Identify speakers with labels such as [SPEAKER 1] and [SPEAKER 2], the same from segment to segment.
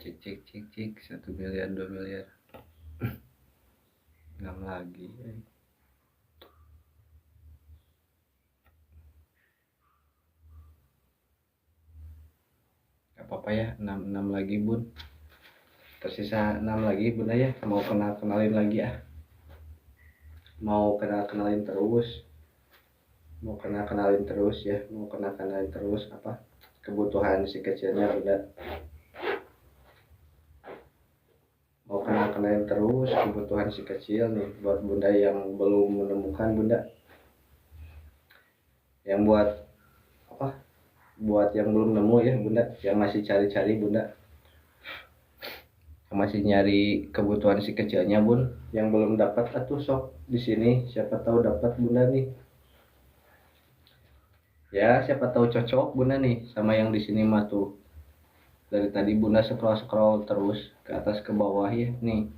[SPEAKER 1] cik cik cik cik 1 miliar 2 miliar 6 lagi gak apa-apa ya, 6 lagi bun, tersisa 6 lagi bunda ya. Mau kenalin lagi ya, mau kenalin terus, mau kenalin terus apa kebutuhan si kecilnya udah. Mau kenalin terus kebutuhan si kecil nih buat bunda yang belum menemukan bunda, yang buat apa, buat yang belum nemu ya bunda, yang masih cari-cari bunda, yang masih nyari kebutuhan si kecilnya bun, yang belum dapat atuh sok di sini, siapa tahu dapat bunda nih ya, siapa tahu cocok bunda nih sama yang di sini mah tuh. Dari tadi bunda scroll terus ke atas ke bawah ya nih.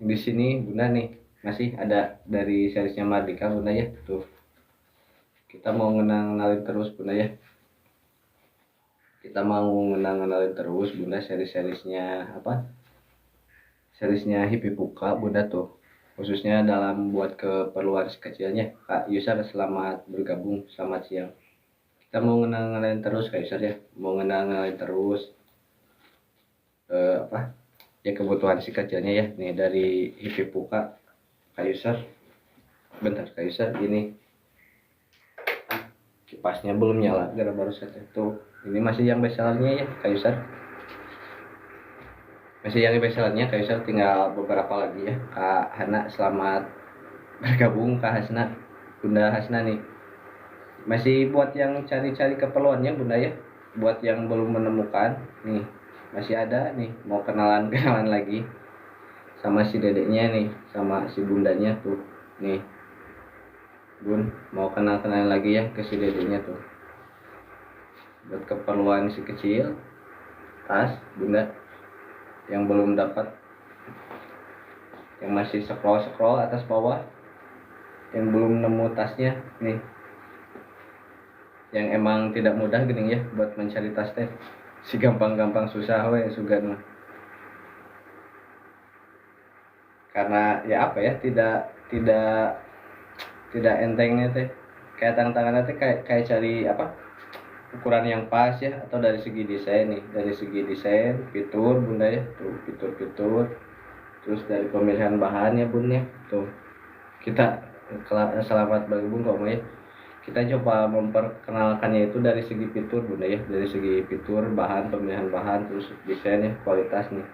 [SPEAKER 1] Di sini bunda nih masih ada dari seriesnya Mardika bunda ya tuh. Kita mau ngenalin terus bunda ya, kita mau ngenalin terus bunda seriesnya apa, seriesnya Hipipuka bunda tuh, khususnya dalam buat keperluan kecilnya. Kak Yusar selamat bergabung, selamat siang. Kita mau ngenalin terus Kak Yusar ya, mau ngenalin terus apa ya kebutuhan si kecilnya ya nih dari Hipipuka. Kak Yusar bentar, Kak Yusar ini kipasnya belum nyala gara baru saja tuh. Ini masih yang bestsellernya ya Kak Yusar, masih yang bestsellernya Kak Yusar, tinggal beberapa lagi ya. Kak Hana selamat bergabung, Kak Hasna, Bunda Hasna nih masih buat yang cari-cari keperluannya bunda ya, buat yang belum menemukan nih masih ada nih, mau kenalan lagi sama si dedeknya nih, sama si bundanya tuh nih bun, mau kenalan lagi ya ke si dedeknya tuh buat keperluan si kecil tas bunda, yang belum dapat, yang masih scroll atas bawah, yang belum nemu tasnya nih, yang emang tidak mudah gini ya buat mencari tas teh, si gampang susah we sugan, karena ya apa ya, tidak entengnya teh, kayak tantangannya teh kayak cari apa ukuran yang pas ya, atau dari segi desain nih, dari segi desain fitur bunda ya tuh, fitur terus dari pemilihan bahan ya bun ya tuh. Kita selamat bergabung kok ya, kita coba memperkenalkannya itu dari segi fitur bunda ya, dari segi fitur bahan, pemilihan bahan, terus desain ya, kualitas nih.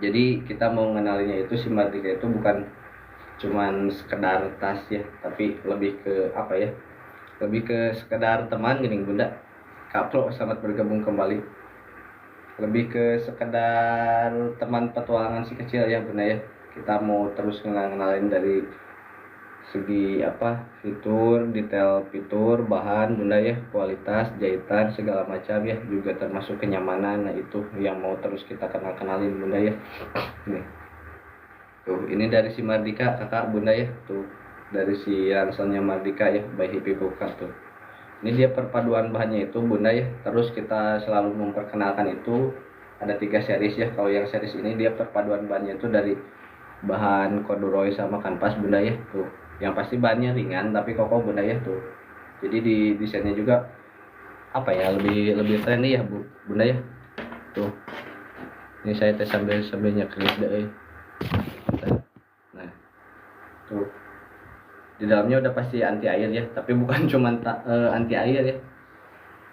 [SPEAKER 1] Jadi kita mau mengenalinya itu si Mardika itu bukan cuman sekedar tas ya, tapi lebih ke apa ya, lebih ke sekedar teman gini bunda. Kak Pro selamat bergabung kembali, lebih ke sekedar teman petualangan si kecil ya bunda ya. Kita mau terus ngenalin dari segi apa, fitur, detail fitur, bahan bunda ya, kualitas, jahitan, segala macam ya, juga termasuk kenyamanan. Nah itu yang mau terus kita kenalin bunda ya. Nih tuh, ini dari si Mardika kakak bunda ya tuh, dari si ranselnya Mardika ya by Hipipuka tuh. Ini dia perpaduan bahannya itu bunda ya. Terus kita selalu memperkenalkan itu ada 3 series ya. Kalau yang series ini dia perpaduan bahannya itu dari bahan corduroy sama kanvas bunda ya tuh. Yang pasti bahannya ringan tapi kokoh bunda ya tuh. Jadi di desainnya juga apa ya, lebih trendy ya bunda ya tuh. Ini saya tes sambil nyekris deh. Nah tuh, di dalamnya udah pasti anti air ya, tapi bukan cuma anti air ya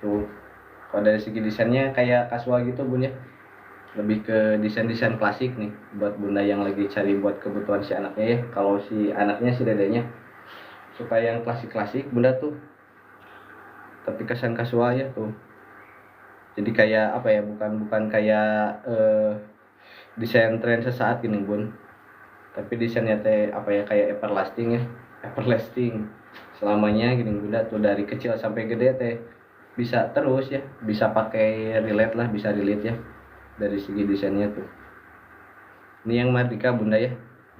[SPEAKER 1] tuh. Kalau dari segi desainnya kayak casual gitu bun ya, lebih ke desain klasik nih buat bunda yang lagi cari buat kebutuhan si anaknya ya. Kalau si anaknya, si dedenya suka yang klasik bunda tuh, tapi kesan casual ya tuh. Jadi kayak apa ya, bukan kayak desain tren sesaat gini bun, tapi desainnya teh apa ya, kayak everlasting selamanya gini bunda tuh. Dari kecil sampai gede teh bisa terus ya, bisa pakai relate lah, bisa relate ya dari segi desainnya tuh. Ini yang Mardika bunda ya,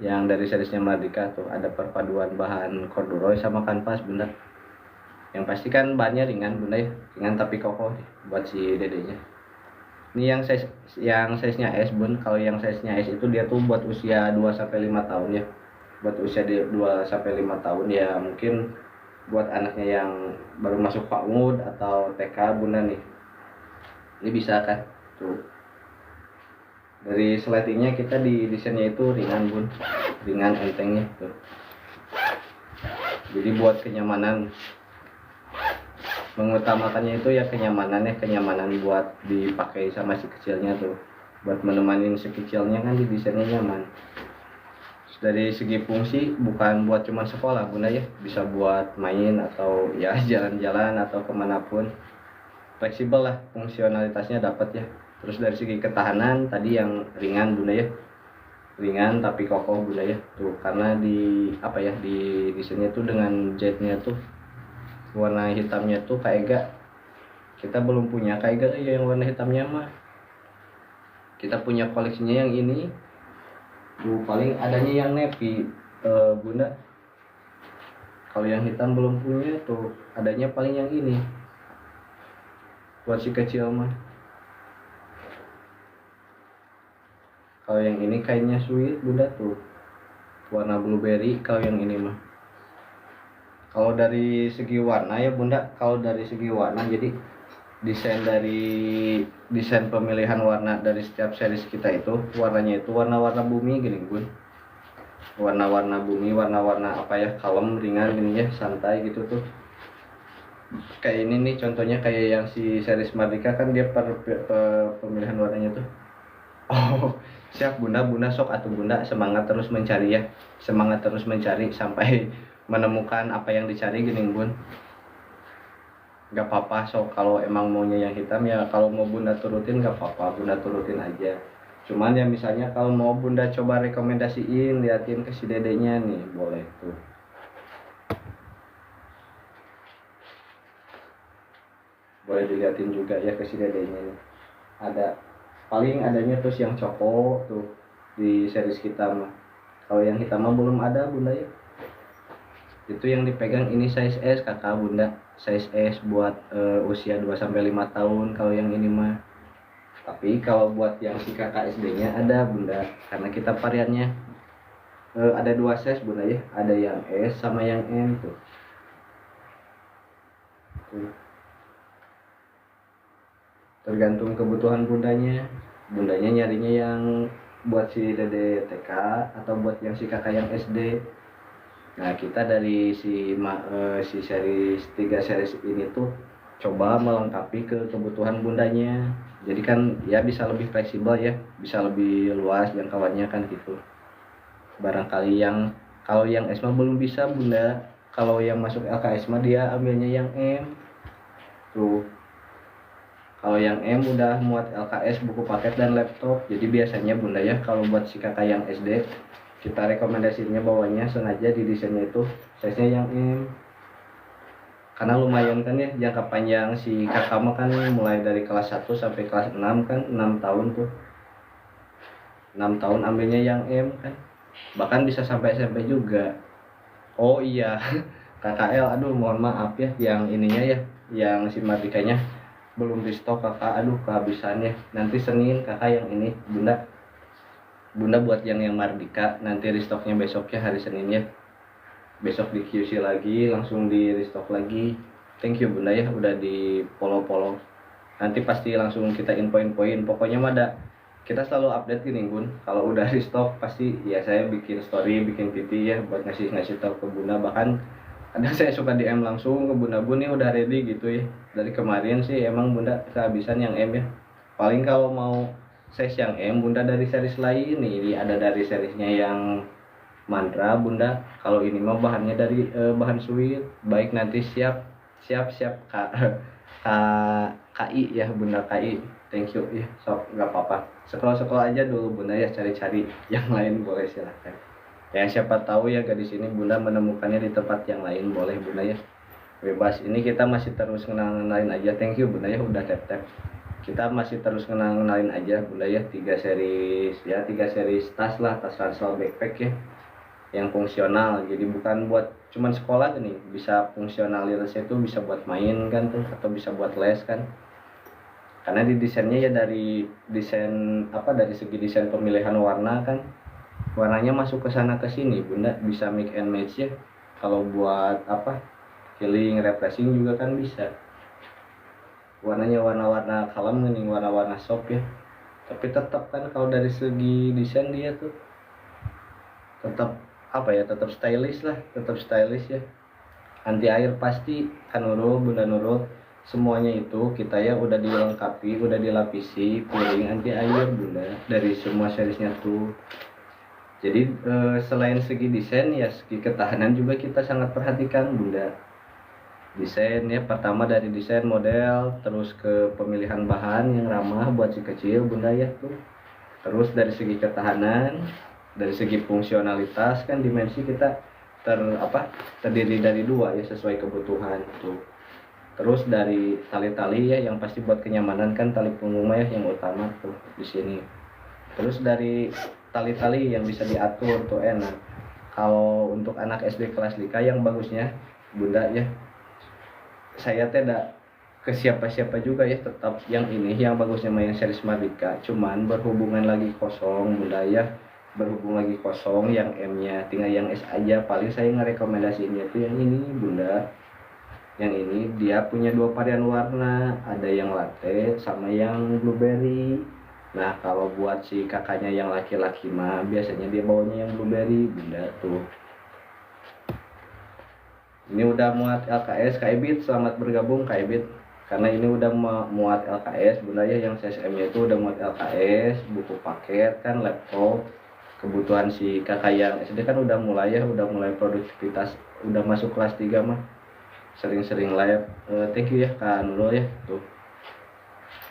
[SPEAKER 1] yang dari seriesnya Mardika tuh ada perpaduan bahan corduroy sama kanvas bunda. Yang pasti kan bahannya ringan bunda ya, ringan tapi kokoh buat si dedenya. Ini yang size-nya S bun. Kalau yang size-nya S itu dia tuh buat usia 2 sampai 5 tahun ya. Buat usia 2 sampai 5 tahun ya, mungkin buat anaknya yang baru masuk PAUD atau TK bunda nih. Ini bisa kan? Tuh. Dari sletingnya kita di desainnya itu ringan bun. Ringan entengnya tuh. Jadi buat kenyamanan, mengutamakannya itu ya kenyamanan buat dipakai sama si kecilnya tuh, buat menemani si kecilnya kan di desainnya nyaman. Terus dari segi fungsi bukan buat cuma sekolah bunda ya, bisa buat main atau ya jalan-jalan atau kemanapun, fleksibel lah, fungsionalitasnya dapat ya. Terus dari segi ketahanan tadi yang ringan bunda ya, ringan tapi kokoh bunda ya tuh, karena di apa ya, di desainnya tuh dengan jetnya tuh warna hitamnya tuh kayak gak, kita belum punya kayak gak yang warna hitamnya mah, kita punya koleksinya yang ini tuh, paling adanya yang navy bunda. Kalau yang hitam belum punya tuh, adanya paling yang ini buat si kecil mah. Kalau yang ini kainnya sweet bunda tuh, warna blueberry. Kalau yang ini mah, kalau dari segi warna ya bunda, kalau dari segi warna jadi desain pemilihan warna dari setiap series kita itu warnanya itu warna-warna bumi gini bun, warna-warna bumi, warna-warna apa ya, kalem ringan gini ya, santai gitu tuh. Kayak ini nih contohnya, kayak yang si series Mardika kan dia pemilihan warnanya tuh. Oh siap bunda, bunda sok atau bunda semangat terus mencari ya, semangat terus mencari sampai menemukan apa yang dicari gini bun. Gak apa-apa, so kalau emang maunya yang hitam ya, kalau mau bunda turutin gak apa-apa, bunda turutin aja. Cuman ya misalnya kalau mau bunda coba rekomendasiin, liatin ke si dedenya nih, boleh tuh. Boleh diliatin juga ya ke si dedenya nih. Ada, paling adanya terus yang coko tuh di series kita mah. Kalau yang hitam mah belum ada bunda ya. Itu yang dipegang ini size S kakak bunda, size S buat usia 2 sampai 5 tahun kalau yang ini mah. Tapi kalau buat yang si kakak SD nya ada bunda, karena kita variannya ada 2 size bunda ya, ada yang S sama yang M tuh. Tergantung kebutuhan bundanya nyarinya yang buat si dede TK atau buat yang si kakak yang SD. Nah kita dari si series 3 series ini tuh coba melengkapi ke kebutuhan bundanya, jadi kan ya bisa lebih fleksibel ya, bisa lebih luas jangkauannya kan gitu. Barangkali yang kalau yang S mah belum bisa bunda, kalau yang masuk LKS mah dia ambilnya yang M tuh. Kalau yang M udah muat LKS, buku paket dan laptop. Jadi biasanya bunda ya, kalau buat si kakak yang SD kita rekomendasinya bawahnya sengaja di desainnya itu size-nya yang M, karena lumayan kan ya jangka panjang si kakak mah kan, mulai dari kelas 1 sampai kelas 6 kan, 6 tahun tuh, 6 tahun ambilnya yang M kan, bahkan bisa sampai SMP juga. Oh iya KKL, aduh mohon maaf ya, yang ininya ya, yang si Mardikanya belum di stok kakak, aduh kehabisan ya. Nanti Senin kakak yang ini bunda buat yang Mardika, nanti restoknya besoknya hari Senin ya, besok di QC lagi, langsung di restock lagi. Thank you bunda ya udah di follow, nanti pasti langsung kita infoin. Pokoknya mah ada, kita selalu update gini bun, kalau udah restock pasti ya saya bikin story, bikin PT ya buat ngasih tahu ke bunda. Bahkan ada saya suka DM langsung ke bunda, bun nih udah ready gitu ya. Dari kemarin sih emang bunda kehabisan yang M ya. Paling kalau mau size yang M bunda dari series lain nih, ini ada dari seriesnya yang Mantra bunda. Kalau ini mah bahannya dari bahan sweet, baik nanti siap kak KI ya bunda, KI. Thank you ya, sok nggak apa-apa, sekolah aja dulu bunda ya, cari-cari yang lain boleh silahkan ya, siapa tahu ya gadis ini bunda menemukannya di tempat yang lain, boleh bunda ya, bebas. Ini kita masih terus kenalin aja. Thank you bunda ya udah tap, kita masih terus kenalin aja bunda ya. 3 series tas lah, tas ransel backpack ya, yang fungsional. Jadi bukan buat cuman sekolah nih, bisa fungsionalitasnya itu bisa buat main kan tuh, atau bisa buat les kan. karena di desainnya ya dari desain apa, dari segi desain pemilihan warna kan warnanya masuk ke sana ke sini bunda, bisa mix and match ya. Kalau buat apa, healing refreshing juga kan bisa, warnanya warna-warna kalem nih, warna-warna soft ya. Tapi tetap kan kalau dari segi desain dia tuh tetap apa ya, tetap stylish lah, tetap stylish ya. Anti air pasti kan Nurul, Bunda Nurul, semuanya itu kita ya udah dilengkapi, udah dilapisi piring anti air bunda dari semua seriesnya tuh. Jadi selain segi desain ya segi ketahanan juga kita sangat perhatikan bunda. Desain ya, pertama dari desain model, terus ke pemilihan bahan yang ramah buat si kecil bunda ya tuh. Terus dari segi ketahanan, dari segi fungsionalitas kan dimensi kita terdiri dari dua ya sesuai kebutuhan tuh. Terus dari tali-tali ya yang pasti buat kenyamanan kan tali punggung ya yang utama tuh di sini. Terus dari tali-tali yang bisa diatur tuh enak. Kalau untuk anak SD kelas LIKA yang bagusnya bunda ya, saya tidak ke siapa-siapa juga ya, tetap yang ini yang bagusnya main series Mardika, cuman berhubungan lagi kosong bunda ya, berhubung lagi kosong yang M-nya tinggal yang S aja, paling saya ngerekomendasiinnya tuh yang ini bunda. Yang ini dia punya dua varian warna, ada yang latte sama yang blueberry. Nah kalau buat si kakaknya yang laki-laki mah biasanya dia bawanya yang blueberry bunda tuh. Ini udah muat LKS Kaibit, selamat bergabung Kaibit. Karena ini udah muat LKS bunda ya, yang CSM nya itu udah muat LKS, buku paket kan, laptop. Kebutuhan si kakak yang SD kan udah mulai ya, udah mulai produktivitas, udah masuk kelas 3 mah. Sering-sering live. Thank you ya Kak Nurul ya tuh.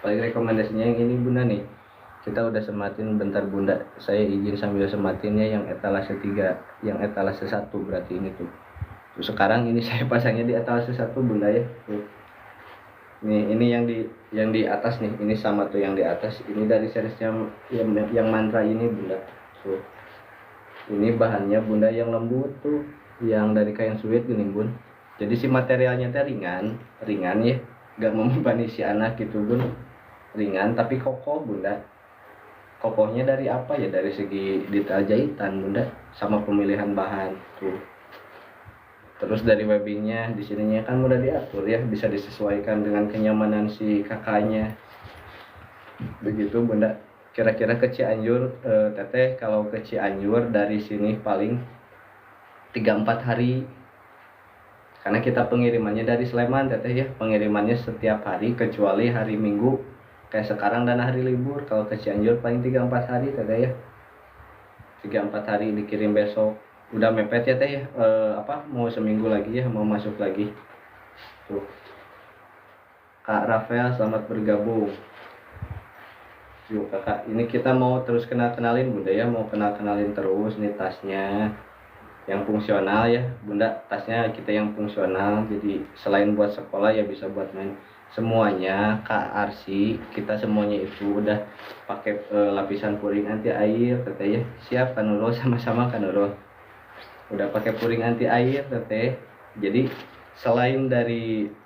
[SPEAKER 1] Paling rekomendasinya yang ini bunda nih. Kita udah sematin bentar bunda, saya izin sambil sematinnya yang etalase 3, yang etalase 1 berarti ini tuh. Tuh sekarang ini saya pasangnya di etalase 1 bunda ya tuh. Ini yang di atas nih, ini sama tuh yang di atas. Ini dari seriesnya yang mantra ini bunda tuh. Ini bahannya bunda yang lembut tuh, yang dari kain suede gini bun. Jadi si materialnya teh ringan ya, gak membebani si anak gitu bun, ringan tapi kokoh bunda. Kokohnya dari apa ya, dari segi detail jahitan bunda, sama pemilihan bahan tuh. Terus dari webbingnya di sininya kan mudah diatur ya, bisa disesuaikan dengan kenyamanan si kakaknya. Begitu bunda. Kira-kira ke Cianjur teteh, kalau ke Cianjur dari sini paling 3-4 hari. Karena kita pengirimannya dari Sleman teteh ya, pengirimannya setiap hari kecuali hari Minggu kayak sekarang dan hari libur. Kalau ke Cianjur paling 3-4 hari teteh ya, 3-4 hari dikirim besok. Udah mepet ya teh ya, mau seminggu lagi ya, mau masuk lagi tuh. Kak Rafael selamat bergabung. Yuk kakak, ini kita mau terus kenalin bunda ya, mau kenalin terus nih tasnya yang fungsional ya bunda. Tasnya kita yang fungsional, jadi selain buat sekolah ya bisa buat main semuanya. Kak Arsi, kita semuanya itu udah pakai lapisan puring anti air teteh ya. Siap kan Nurul, sama-sama kan Nurul, udah pakai puring anti air teteh. Jadi selain dari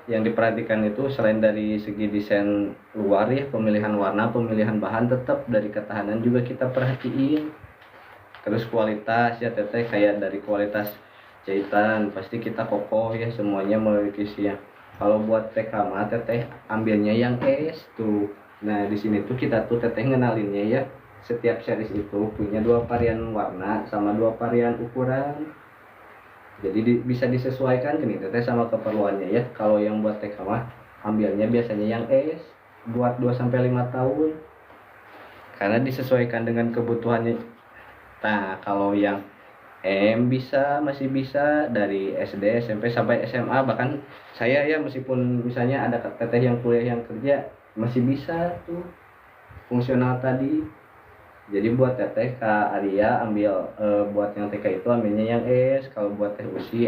[SPEAKER 1] yang diperhatikan itu, selain dari segi desain luar ya, pemilihan warna, pemilihan bahan, tetap dari ketahanan juga kita perhatiin. Terus kualitas ya teteh, kayak dari kualitas jahitan pasti kita kokoh ya, semuanya memiliki siang. Kalau buat TK mah teteh ambilnya yang S tuh. Nah di sini tuh kita tuh teteh ngenalinnya ya, setiap series itu punya 2 varian warna sama 2 varian ukuran. Jadi bisa disesuaikan nih teteh sama keperluannya ya. Kalau yang buat TK mah ambilnya biasanya yang S buat 2-5 tahun. Karena disesuaikan dengan kebutuhannya. Nah, kalau yang M masih bisa dari SD, SMP sampai SMA, bahkan saya ya meskipun misalnya ada teteh yang kuliah yang kerja masih bisa tuh fungsional tadi. Jadi buat teteh Kak Arya ambil buat yang TK itu ambilnya yang S, kalau buat teh Usi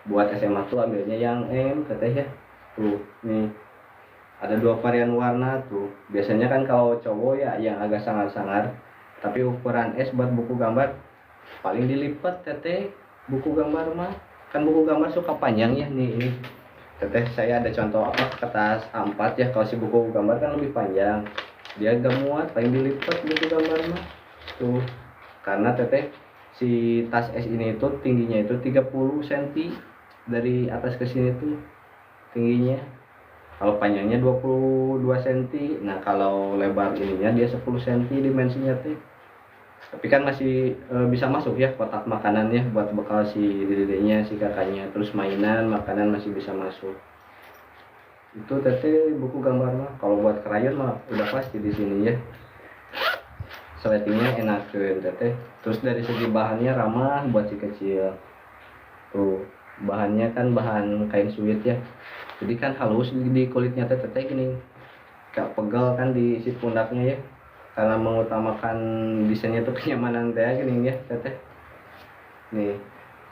[SPEAKER 1] buat SMA tuh ambilnya yang M teteh ya. Tuh, nih ada 2 varian warna tuh. Biasanya kan kalau cowok ya yang agak sangar-sangar, tapi ukuran S buat buku gambar paling dilipat teteh. Buku gambar mah kan buku gambar suka panjang ya nih ini. Teteh saya ada contoh apa kertas A4 ya, kalau si buku gambar kan lebih panjang, dia gak muat, paling dilipat buku gambar mah tuh. Karena teteh si tas es ini itu tingginya itu 30 cm dari atas ke sini tuh tingginya, kalau panjangnya 22 cm. Nah kalau lebar ininya dia 10 cm dimensinya tuh, tapi kan masih bisa masuk ya kotak makanan ya buat bekal si dedenya si kakaknya, terus mainan makanan masih bisa masuk. Itu teteh buku gambar mah. Kalau buat krayon mah udah pasti di sini ya, seletingnya enak teteh. Terus dari segi bahannya ramah buat si kecil tuh, bahannya kan bahan kain suit ya, jadi kan halus di kulitnya teteh gini, gak pegal kan di si pundaknya ya, karena mengutamakan desainnya tuh kenyamanan teh gini ya teteh. Nih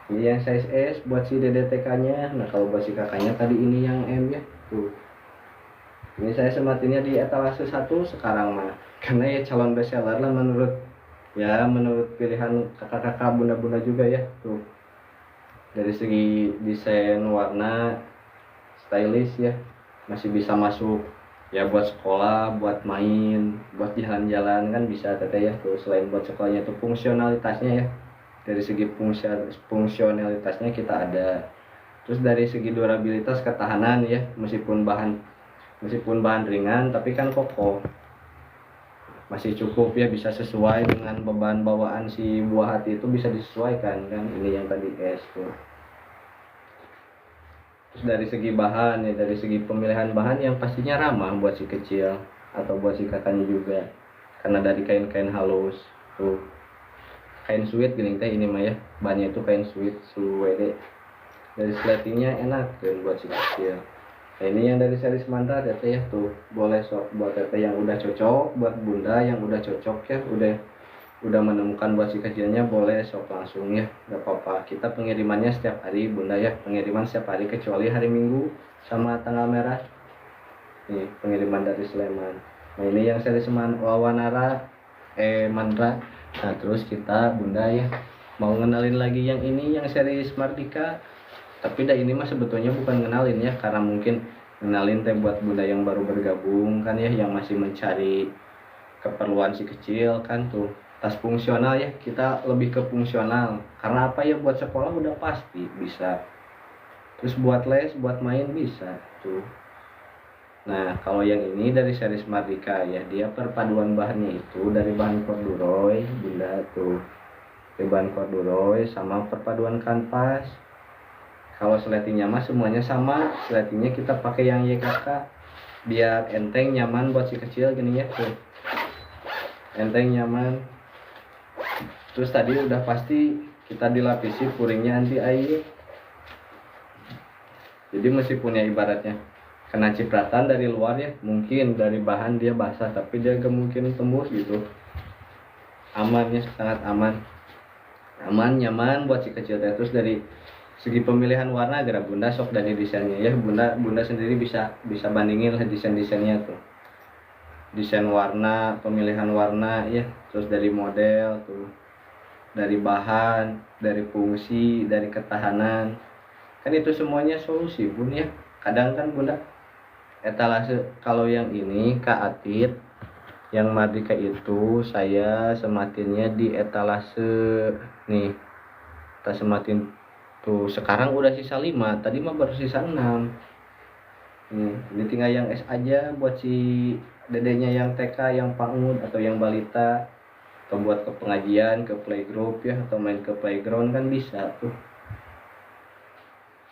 [SPEAKER 1] ini yang size S buat si DDTK nya. Nah kalau buat si kakaknya tadi ini yang M ya tuh, ini saya sematinnya di etalase 1 sekarang mah, karena ya calon bestseller lah menurut pilihan kakak-kakak bunda-bunda juga ya tuh. Dari segi desain, warna, stylish ya, masih bisa masuk ya buat sekolah, buat main, buat jalan-jalan kan bisa teteh ya tuh. Selain buat sekolahnya itu fungsionalitasnya ya, dari segi fungsionalitasnya kita ada. Terus dari segi durabilitas, ketahanan ya, meskipun bahan ringan tapi kan kokoh, masih cukup ya, bisa sesuai dengan beban bawaan si buah hati itu, bisa disesuaikan kan. Ini yang tadi es tuh. Terus dari segi bahan ya, dari segi pemilihan bahan yang pastinya ramah buat si kecil atau buat si kakaknya juga, karena dari kain-kain halus tuh, kain suede gini teh ini mah ya, bahannya itu kain suede. Dari slatingnya enak kan buat si kecil. Nah, ini yang dari series mantra teteh ya tuh, boleh sok buat teteh yang udah cocok, buat bunda yang udah cocok ya, udah menemukan buat si kecilnya, boleh sok langsung ya, gak apa-apa. Kita pengirimannya setiap hari bunda ya, pengiriman setiap hari kecuali hari Minggu sama tanggal merah. Nih pengiriman dari Sleman. Nah ini yang series Wawanara Mandra. Nah terus kita bunda ya mau ngenalin lagi yang ini, yang series Mardika. Tapi dah ini mah sebetulnya bukan ngenalin ya, karena mungkin ngenalin teh buat bunda yang baru bergabung kan ya, yang masih mencari keperluan si kecil kan tuh. Tas fungsional ya, kita lebih ke fungsional. Karena apa ya, buat sekolah udah pasti bisa. Terus buat les, buat main bisa tuh. Nah kalau yang ini dari series Mardika ya, dia perpaduan bahannya itu dari bahan corduroy bunda tuh, dari bahan corduroy sama perpaduan kanvas. Kalau sletingnya mah semuanya sama, sletingnya kita pakai yang YKK biar enteng nyaman buat si kecil gini ya tuh, enteng nyaman. Terus tadi udah pasti kita dilapisi puringnya anti air, jadi meskipun ya ibaratnya kena cipratan dari luar ya, mungkin dari bahan dia basah tapi dia gak mungkin tembus gitu, aman ya, sangat aman, nyaman buat si kecil. Terus dari segi pemilihan warna gara bunda sok dari desainnya ya, bunda sendiri bisa bandingin lah desainnya tuh, desain warna, pemilihan warna ya, terus dari model tuh, dari bahan, dari fungsi, dari ketahanan, kan itu semuanya solusi bun ya. Kadang kan bunda etalase, kalau yang ini Kak Atit yang Mardika itu saya sematinnya di etalase nih, kita sematin tuh. Sekarang udah sisa 5, tadi mah baru sisa 6. Ini tinggal yang S aja buat si dedenya yang TK, yang PAUD atau yang balita, atau buat ke pengajian, ke playgroup ya, atau main ke playground kan bisa tuh.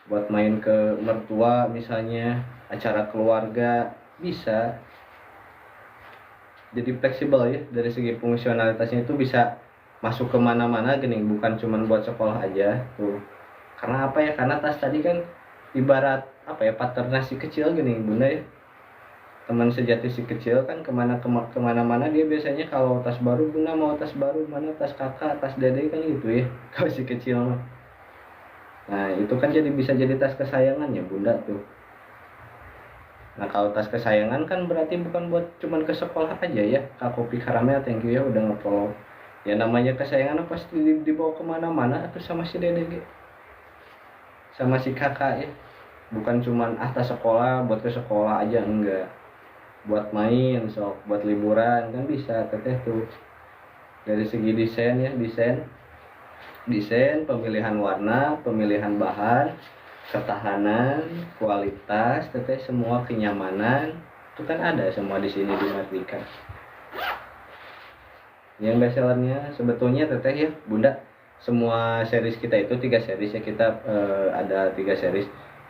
[SPEAKER 1] Buat main ke mertua misalnya, acara keluarga bisa. Jadi fleksibel ya, dari segi fungsionalitasnya itu bisa masuk kemana-mana gini, bukan cuman buat sekolah aja tuh. Karena apa ya, karena tas tadi kan ibarat apa ya, partner si kecil gini bunda ya, teman sejati si kecil kan. Kemana-mana dia biasanya kalau tas baru, bunda mau tas baru mana, tas kakak, tas dede kan gitu ya kalau si kecil mah. Nah itu kan jadi bisa jadi tas kesayangannya bunda tuh. Nah kalau tas kesayangan kan berarti bukan buat cuman ke sekolah aja ya. Kak Kopi Karamel, thank you ya udah nge-follow. Ya namanya kesayangan pasti dibawa kemana-mana atau sama si dede, sama si kakak ya. bukan cuman tas sekolah buat ke sekolah aja, enggak, buat main sok, buat liburan kan bisa teteh tuh. Dari segi desain ya, desain, pemilihan warna, pemilihan bahan, ketahanan, kualitas, teteh semua kenyamanan itu kan ada semua di sini di Mardika. Yang bestsellernya sebetulnya teteh ya bunda, semua series kita itu 3 series ya, kita ada 3 series.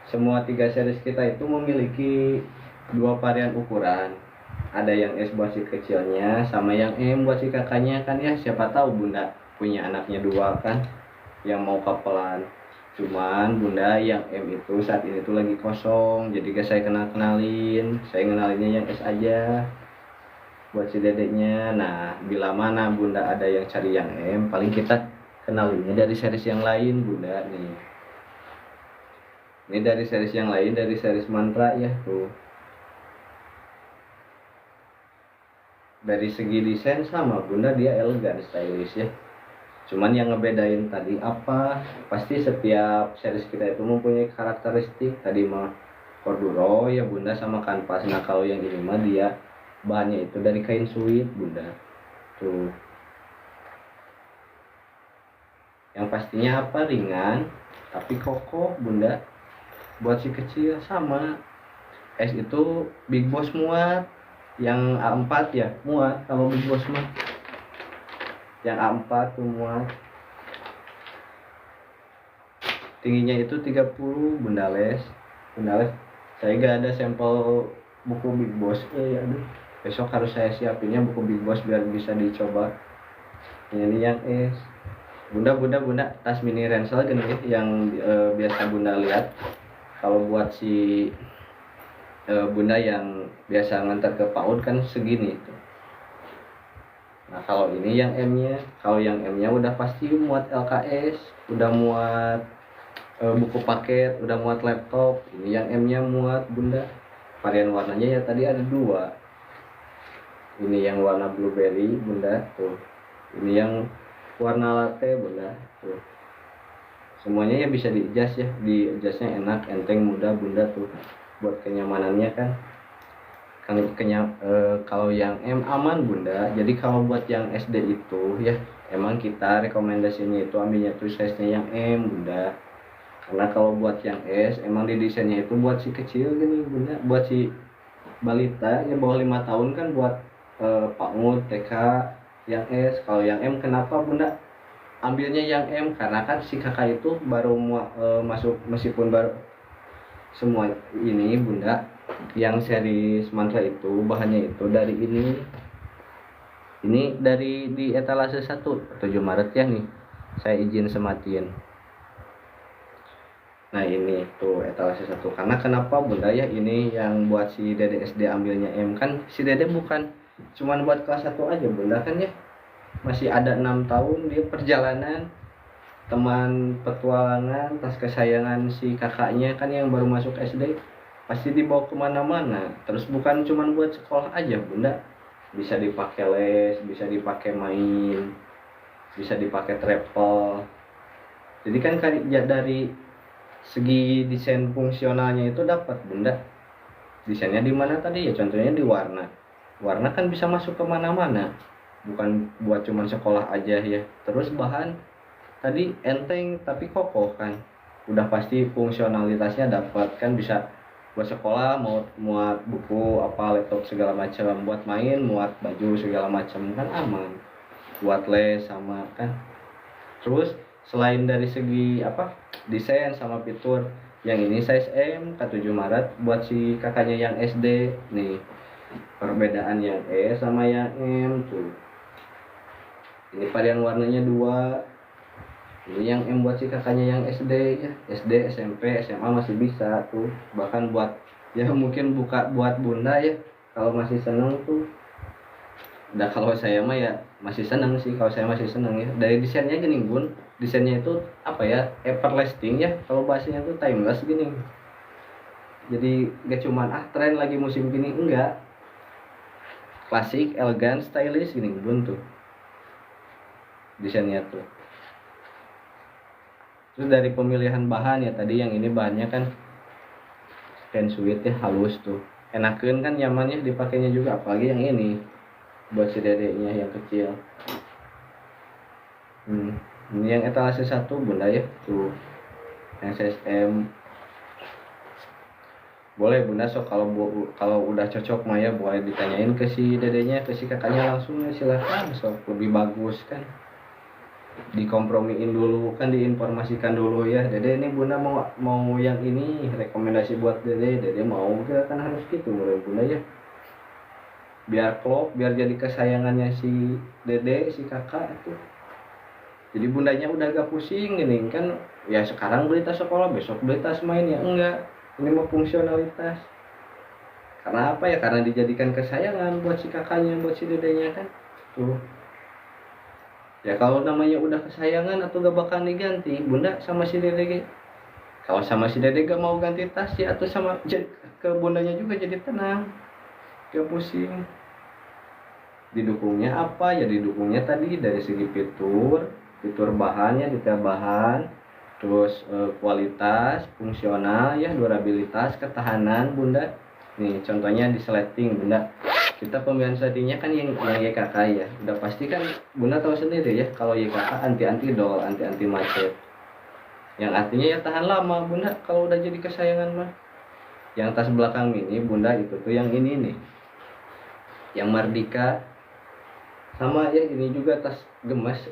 [SPEAKER 1] Semua 3 series kita itu memiliki 2 varian ukuran. Ada yang S buat si kecilnya sama yang M buat si kakaknya kan ya, siapa tahu bunda punya anaknya 2 kan yang mau kapelan. Cuman bunda yang M itu saat ini tuh lagi kosong, jadi guys saya kenalin, saya ngenalinnya yang S aja buat si dedeknya. Nah bila mana bunda ada yang cari yang M, paling kita kenalinnya dari series yang lain bunda nih. Ini dari series yang lain, dari series Mantra ya tuh. Dari segi desain sama bunda, dia elegan stylish ya. Cuman yang ngebedain tadi apa, pasti setiap series kita itu mempunyai karakteristik. Tadi mah corduroy ya bunda sama kanvas. Nah kalau yang ini mah dia bahannya itu dari kain suit bunda tuh. Yang pastinya apa, ringan tapi kokoh bunda. Buat si kecil sama S itu Big Boss muat, yang A4 ya muat. Kalau Big Boss mah yang A4 tuh muat. Tingginya itu 30 bunda les. Saya gak ada sampel buku Big Boss ya aduh, besok harus saya siapinnya buku Big Boss biar bisa dicoba. Ini yang S bunda, tas mini ransel gini yang biasa bunda lihat kalau buat si bunda yang biasa ngantar ke PAUD kan segini tuh. Nah kalau ini yang M-nya, kalau yang M-nya udah pasti muat LKS, udah muat buku paket, udah muat laptop. Ini yang M-nya muat bunda. Varian warnanya ya tadi ada 2. Ini yang warna blueberry bunda tuh. Ini yang warna latte bunda tuh. Semuanya ya bisa di-adjust ya, di-adjustnya enak, enteng, mudah bunda tuh. Buat kenyamanannya kan. Kalau yang M aman bunda. Jadi kalau buat yang SD itu ya emang kita rekomendasinya itu ambilnya tuh size-nya yang M bunda. Karena kalau buat yang S emang didesainnya itu buat si kecil gini bunda, buat si balita ya bawah 5 tahun kan, buat PAUD, TK. Yang S, kalau yang M kenapa bunda ambilnya yang M, karena kan si kakak itu baru masuk, meskipun baru semua ini bunda yang series Mantra itu bahannya itu dari ini dari di etalase 1 7 Maret ya nih saya izin sematin. Nah ini tuh etalase 1, karena kenapa bunda ya ini yang buat si dede SD ambilnya M, kan si dede bukan cuman buat kelas 1 aja bunda kan ya, masih ada 6 tahun dia perjalanan, teman petualangan, tas kesayangan si kakaknya kan yang baru masuk SD, pasti dibawa kemana-mana. Terus bukan cuman buat sekolah aja bunda, bisa dipakai les, bisa dipakai main, bisa dipakai travel. Jadi kan dari segi desain fungsionalnya itu dapat bunda. Desainnya di mana tadi ya, contohnya di warna kan bisa masuk kemana-mana, bukan buat cuman sekolah aja ya. Terus bahan tadi enteng tapi kokoh kan, udah pasti fungsionalitasnya dapat kan, bisa buat sekolah, muat buku apa, laptop segala macam, buat main muat baju segala macam kan aman, buat les sama kan. Terus selain dari segi apa desain sama fitur, yang ini size M ke 7 Maret buat si kakaknya yang SD nih. Perbedaan yang E sama yang M tuh, ini varian warnanya 2. Ini yang M buat si kakaknya yang SD ya, SD, SMP, SMA masih bisa tuh, bahkan buat ya mungkin buka buat bunda ya kalau masih seneng tuh. Nah kalau saya mah ya masih seneng sih, kalau saya masih seneng ya dari desainnya gini bun. Desainnya itu apa ya, everlasting ya, kalau bahasanya tuh timeless gini. Jadi gak cuman tren lagi musim gini, enggak, klasik, elegan, stylish gini bun tuh desainnya tuh. Terus dari pemilihan bahan ya tadi yang ini bahannya kan sweet ya, halus tuh, enakan kan, nyamannya dipakainya juga, apalagi yang ini buat si dedeknya yang kecil. Ini yang etalase 1 bunda ya, tuh yang size M. Boleh bunda, so kalau udah cocok Maya boleh ditanyain ke si dedenya, ke si kakaknya langsung ya, silahkan, so lebih bagus kan, dikompromiin dulu kan, diinformasikan dulu ya, dede ini bunda mau yang ini, rekomendasi buat dede mau gak, kan harus gitu mulai bunda ya, biar klop, biar jadi kesayangannya si dede, si kakak itu. Jadi bundanya udah gak pusing gini kan, ya sekarang beli tas sekolah, besok beli tas main, ya enggak, ini mau fungsionalitas. Karena apa ya, karena dijadikan kesayangan buat si kakaknya, buat si dedenya kan tuh. Ya kalau namanya udah kesayangan atau gak bakal diganti bunda sama si dede. Kalau sama si dede gak mau ganti tas ya, atau sama ke bundanya juga jadi tenang, gak pusing. Didukungnya apa ya, didukungnya tadi dari segi fitur bahannya, detail bahan, terus kualitas, fungsional ya, durabilitas, ketahanan bunda. Nih contohnya di sleting bunda, kita pemilihan sletingnya kan yang YKK ya, udah pasti kan bunda tahu sendiri ya, kalau YKK anti dol, anti macet, yang artinya ya tahan lama bunda kalau udah jadi kesayangan mah. Yang tas belakang mini bunda itu tuh yang ini nih, yang Mardika, sama ya ini juga tas gemas,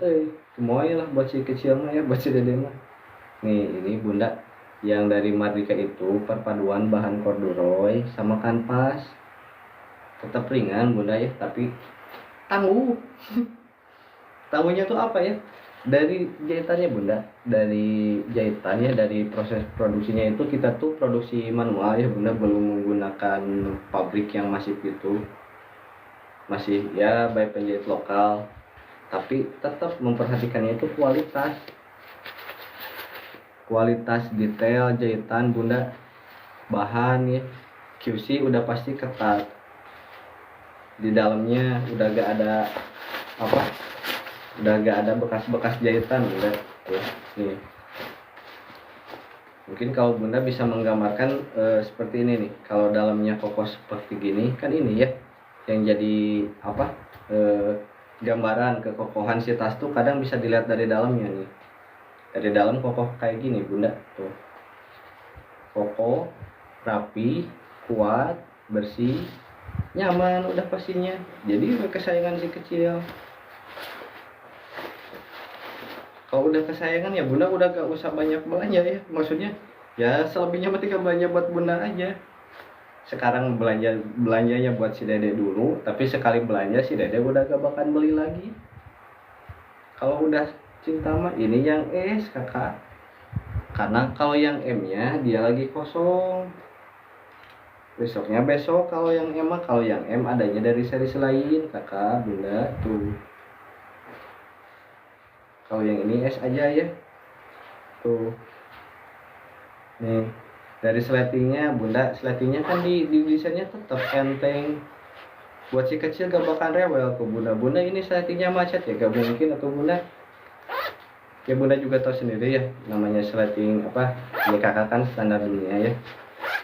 [SPEAKER 1] semuanya lah buat si kecil mah ya, buat si dede mah. Nih ini bunda yang dari Mardika itu perpaduan bahan corduroy sama kanvas, tetap ringan bunda ya, tapi tangguh. Tangguhnya tuh apa ya, dari jahitannya bunda, dari jahitannya, dari proses produksinya itu kita tuh produksi manual ya bunda, belum menggunakan pabrik yang masif itu, masih ya by penjahit lokal, tapi tetap memperhatikannya itu kualitas detail jahitan bunda, bahan ya, QC udah pasti ketat, di dalamnya udah gak ada apa, udah gak ada bekas-bekas jahitan bunda ya. Nih mungkin kalau bunda bisa menggambarkan seperti ini nih, kalau dalamnya kokoh seperti gini kan, ini ya yang jadi apa, gambaran kekokohan si tas tuh kadang bisa dilihat dari dalamnya nih, dari dalam kokoh kayak gini bunda tuh, kokoh, rapi, kuat, bersih, nyaman udah pastinya, jadi kesayangan si kecil. Kalau udah kesayangan ya bunda udah gak usah banyak belanja ya, maksudnya ya selebihnya mah tinggal belanja buat bunda aja. Sekarang belanjanya buat si dede dulu, tapi sekali belanja si dede udah gak bakal beli lagi. Kalau udah cinta mah ini yang S kakak, karena kalau yang M nya dia lagi kosong, besok kalau yang M mah, kalau yang M adanya dari seri lain kakak bunda tuh. Kalau yang ini S aja ya tuh. Nih dari sletingnya bunda, sletingnya kan di desainnya tetap enteng, buat si kecil gak bakal rewel ke bunda ini sletingnya macet ya gak mungkin atau bunda ya, bunda juga tahu sendiri ya namanya sleting apa ya, kakak kan standar dunia ya.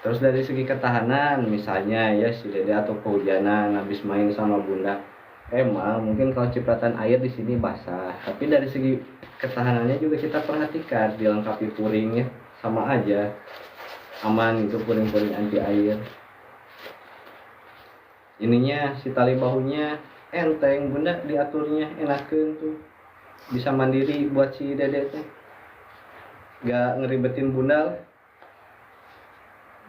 [SPEAKER 1] Terus dari segi ketahanan misalnya ya, si dede atau kehujanan habis main sama bunda, emang mungkin kalau cipratan air di sini basah, tapi dari segi ketahanannya juga kita perhatikan, dilengkapi puringnya sama aja, aman itu, puring-puring anti air. Ininya si tali bahunya enteng bunda, diaturnya enakan tuh, bisa mandiri buat si dede teh, gak ngeribetin bunda.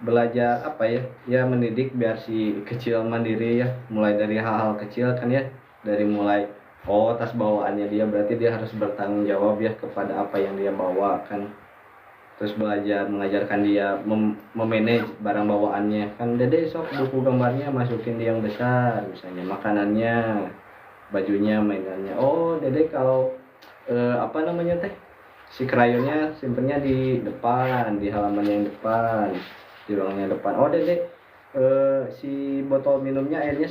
[SPEAKER 1] Belajar apa ya, ya mendidik biar si kecil mandiri ya, mulai dari hal-hal kecil kan ya, dari mulai tas bawaannya dia, berarti dia harus bertanggung jawab ya kepada apa yang dia bawa kan. Terus belajar mengajarkan dia memanage barang bawaannya kan, dede sok buku gambarnya masukin di yang besar, misalnya makanannya, bajunya, mainannya. Dede kalau apa namanya teh, si krayonnya simpennya di depan, di halaman yang depan, di ruangnya depan. Dede si botol minumnya airnya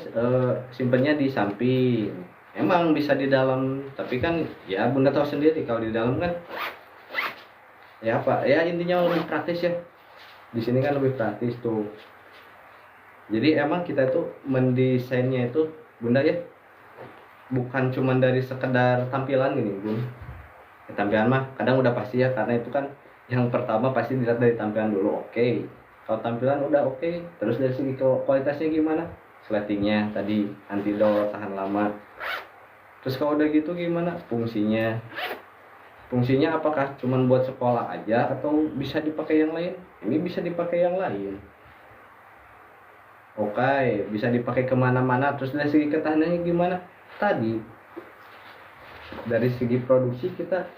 [SPEAKER 1] simpennya di samping. Emang bisa di dalam, tapi kan ya bunda tahu sendiri kalau di dalam kan ya apa ya, intinya lebih praktis ya, Di sini kan lebih praktis tuh. Jadi emang kita itu mendesainnya itu bunda ya, bukan cuman dari sekedar tampilan gini bun. Ya, tampilan mah kadang udah pasti ya, karena itu kan yang pertama pasti dilihat dari tampilan dulu. Oke, kalau tampilan udah oke, terus dari segi kualitasnya gimana, sletingnya tadi anti door, tahan lama. Terus kalau udah gitu gimana fungsinya apakah cuman buat sekolah aja atau bisa dipakai yang lain? Ini bisa dipakai yang lain. Oke, bisa dipakai kemana-mana. Terus dari segi ketahanannya gimana? Tadi dari segi produksi kita,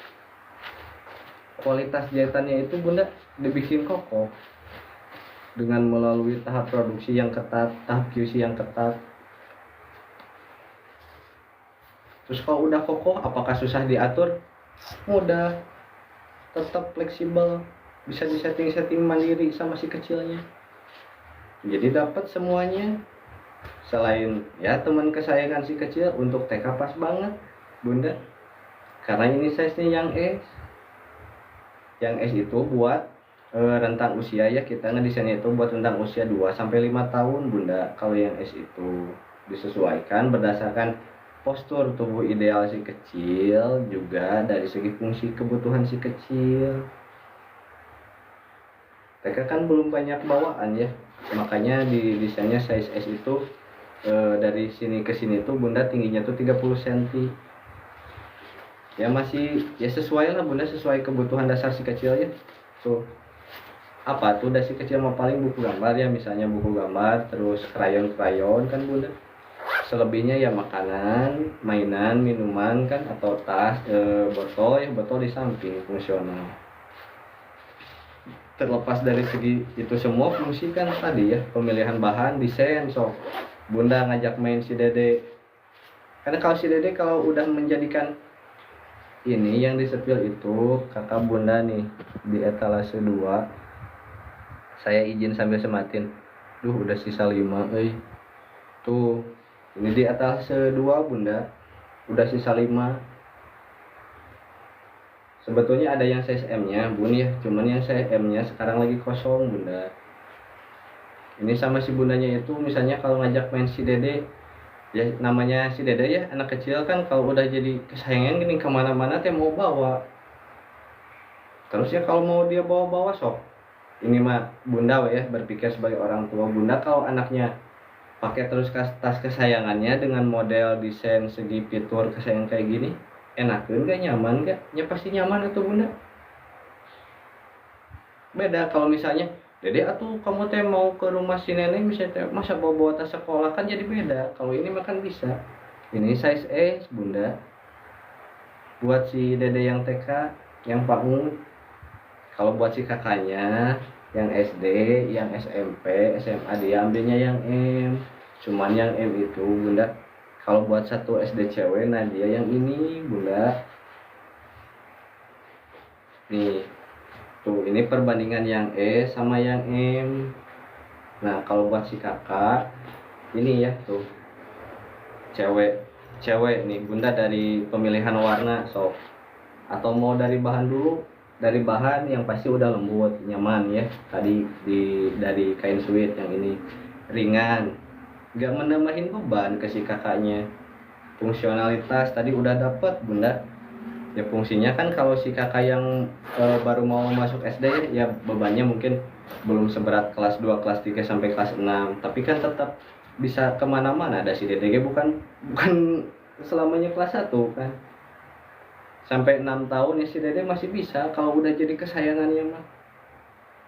[SPEAKER 1] kualitas jahitannya itu bunda dibikin kokoh dengan melalui tahap produksi yang ketat, tahap QC yang ketat. Terus kalau udah kokoh, apakah susah diatur? Mudah, tetap fleksibel, bisa disetting mandiri sama si kecilnya. Jadi dapat semuanya. Selain ya teman kesayangan si kecil, untuk TK pas banget bunda, karena ini size-nya yang S. Yang S itu buat rentang usia ya, kita ngedesainnya itu buat rentang usia 2-5 tahun bunda. Kalau yang S itu disesuaikan berdasarkan postur tubuh ideal si kecil, juga dari segi fungsi kebutuhan si kecil. TK kan belum banyak bawaan ya, makanya di desainnya size S itu dari sini ke sini tuh bunda tingginya tuh 30 cm. Ya masih ya sesuai lah bunda, sesuai kebutuhan dasar si kecil ya. Tuh apa tuh dari si kecil mau paling buku gambar ya, misalnya buku gambar, terus krayon kan bunda. Selebihnya ya makanan, mainan, minuman kan, atau tas, botol di samping fungsional. Terlepas dari segi itu semua fungsi kan tadi ya, pemilihan bahan, desain. So bunda ngajak main si dede, karena kalau si dede kalau udah menjadikan ini yang disepil itu kakak bunda nih di etalase 2, saya izin sambil sematin, udah sisa 5 tuh, ini di etalase 2 bunda udah sisa 5. Sebetulnya ada yang size M nya bun ya, cuman yang size M nya sekarang lagi kosong bunda. Ini sama si bundanya itu misalnya kalau ngajak main si dede, ya namanya si dede ya, anak kecil kan kalau udah jadi kesayangan gini kemana-mana teh mau bawa. Terus ya kalau mau dia bawa-bawa sok, ini mah bunda ya berpikir sebagai orang tua, bunda kalau anaknya pakai terus tas kesayangannya dengan model desain segi fitur kesayangan kayak gini, enakan gak, nyaman gak? Ya pasti nyaman itu bunda. Beda kalau misalnya dede atuh kamu teh mau ke rumah si nenek misalnya, masa bawa tas sekolah, kan jadi beda. Kalau ini makan bisa, ini size S bunda buat si dede yang TK, yang PAUD. Kalau buat si kakaknya yang SD, yang SMP, SMA, dia ambilnya yang M. Cuman yang M itu bunda, kalau buat satu SD cewek, nah dia yang ini bunda. Nih tuh, ini perbandingan yang E sama yang M. Nah kalau buat si kakak ini ya tuh, cewek nih bunda, dari pemilihan warna sok, atau mau dari bahan dulu. Dari bahan yang pasti udah lembut, nyaman ya, tadi dari kain sweat yang ini ringan, gak menambahin beban ke si kakaknya. Fungsionalitas tadi udah dapet bunda. Ya fungsinya kan kalau si kakak yang baru mau masuk SD ya bebannya mungkin belum seberat kelas 2, kelas 3 sampai kelas 6, tapi kan tetap bisa kemana-mana. Ada si DDG bukan selamanya kelas 1 kan, sampai 6 tahun ya si dede masih bisa kalau udah jadi kesayangannya mah.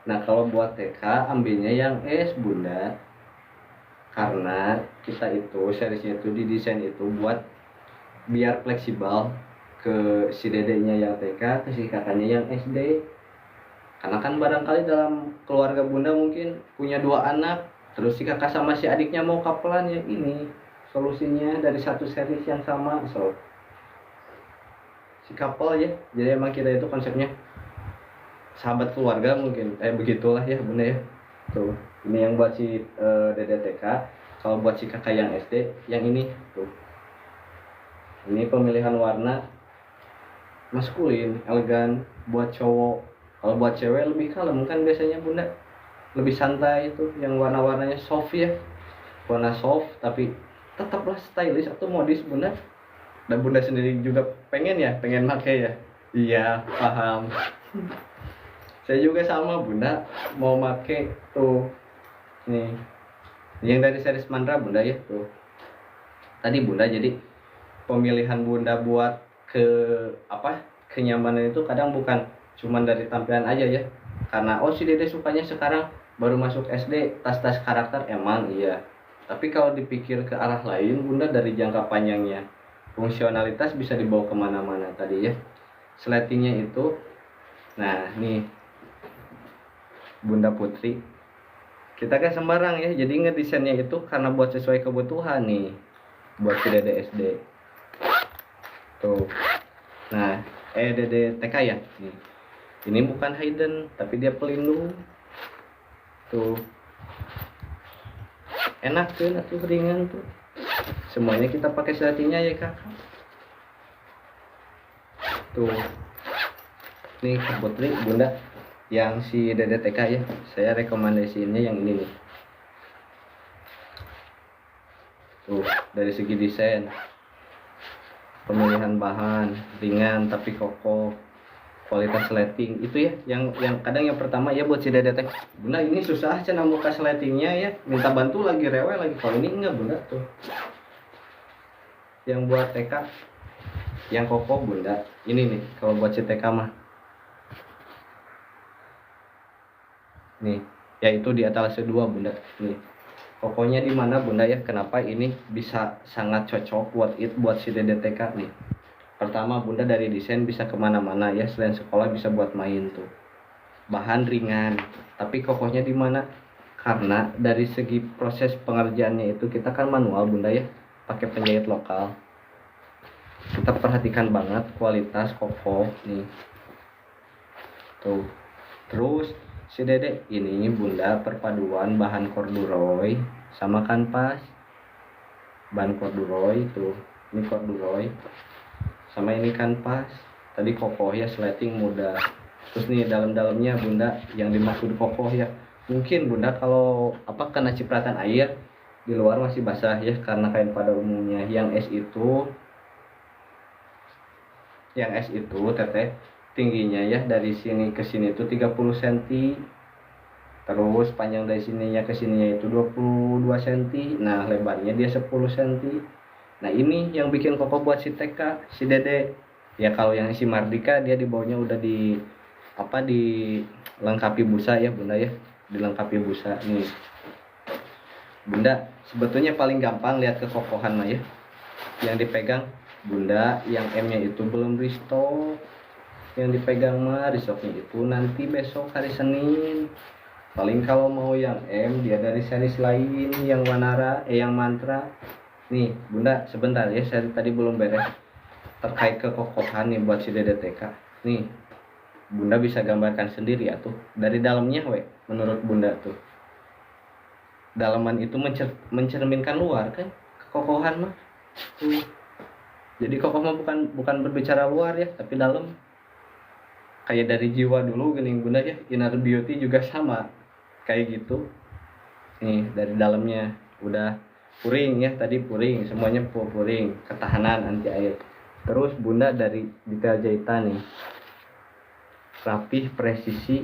[SPEAKER 1] Nah kalau buat TK ambilnya yang S bunda, karena kita itu seriesnya itu didesain itu buat biar fleksibel ke si dedenya yang TK, ke si kakaknya yang SD. Karena kan barangkali dalam keluarga bunda mungkin punya 2 anak, terus si kakak sama si adiknya mau kapelan, ya ini solusinya dari satu series yang sama. So si couple ya, jadi emang kita itu konsepnya sahabat keluarga mungkin, begitulah ya bunda ya. Tuh ini yang buat si dede TK. Kalau buat si kakak yang SD, yang ini tuh, ini pemilihan warna maskulin, elegan buat cowok. Kalau buat cewek lebih kalem kan biasanya bunda. lebih santai itu yang warna-warnanya soft ya, warna soft tapi tetaplah stylish atau modis bunda. Dan bunda sendiri juga pengen ya, pengen pakai ya. Iya paham. Saya juga sama bunda mau pakai tuh nih yang dari series Mandra bunda ya tuh. Tadi bunda jadi pemilihan bunda buat ke apa kenyamanan itu kadang bukan cuman dari tampilan aja ya, karena oh si dede sukanya sekarang baru masuk SD tas-tas karakter, emang iya, tapi kalau dipikir ke arah lain bunda dari jangka panjangnya fungsionalitas bisa dibawa kemana-mana tadi ya. Sletingnya itu, nah nih bunda putri kita kan sembarang ya, jadi ngedesainnya itu karena buat sesuai kebutuhan nih buat si dede SD tuh. Nah dede TK ya nih. Ini bukan hidden tapi dia pelindung tuh, enak tuh, ringan tuh, semuanya kita pakai sletingnya ya kakak tuh. Nih Kak Putri bunda yang si dede TK ya, saya rekomendasiinnya yang ini nih tuh. Dari segi desain, pemilihan bahan ringan tapi kokoh, kualitas sleting itu ya yang kadang yang pertama ya buat si dede TK bunda ini susah cina buka sletingnya ya, minta bantu lagi rewel lagi. Kalau ini enggak bunda tuh, yang buat TK yang kokoh bunda ini nih. Kalau buat si TK mah nih yaitu di etalase 2 bunda nih. Kokohnya di mana bunda ya, kenapa ini bisa sangat cocok buat si dede TK nih. Pertama bunda dari desain bisa kemana-mana ya, selain sekolah bisa buat main tuh. Bahan ringan tapi kokohnya di mana, karena dari segi proses pengerjaannya itu kita kan manual bunda ya, pakai penjahit lokal. Kita perhatikan banget kualitas kokoh nih tuh. Terus si dede ini bunda perpaduan bahan corduroy sama kanvas, bahan corduroy tuh, ini corduroy sama ini kanvas tadi kokoh ya, sleting mudah. Terus nih dalam-dalamnya bunda yang dimaksud kokoh ya, mungkin bunda kalau apa kena cipratan air di luar masih basah ya karena kain pada umumnya. Yang es itu teteh tingginya ya dari sini ke sini itu 30 cm, terus panjang dari sininya ke sininya itu 22 cm, nah lebarnya dia 10 cm. Nah ini yang bikin kokoh buat si TK si dede ya. Kalau yang si Mardika dia di bawahnya udah di apa dilengkapi busa ya bunda ya, dilengkapi busa nih bunda. Sebetulnya paling gampang lihat kekokohan mah ya, yang dipegang bunda yang M nya itu belum restock, yang dipegang mah restocknya itu nanti besok hari Senin. Paling kalau mau yang M dia dari series lain yang yang mantra nih bunda. Sebentar ya, saya tadi belum beres terkait kekokohan nih buat si dede TK nih. Bunda bisa gambarkan sendiri ya tuh dari dalamnya menurut bunda tuh dalaman itu mencerminkan luar kan kekokohan mah tuh. Jadi kokoh mah bukan berbicara luar ya, tapi dalam. Kayak dari jiwa dulu gini bunda ya, inner beauty juga sama kayak gitu. Nih dari dalamnya udah puring ya, tadi puring semuanya puring, ketahanan anti air. Terus bunda dari detail jahitan nih rapih, presisi,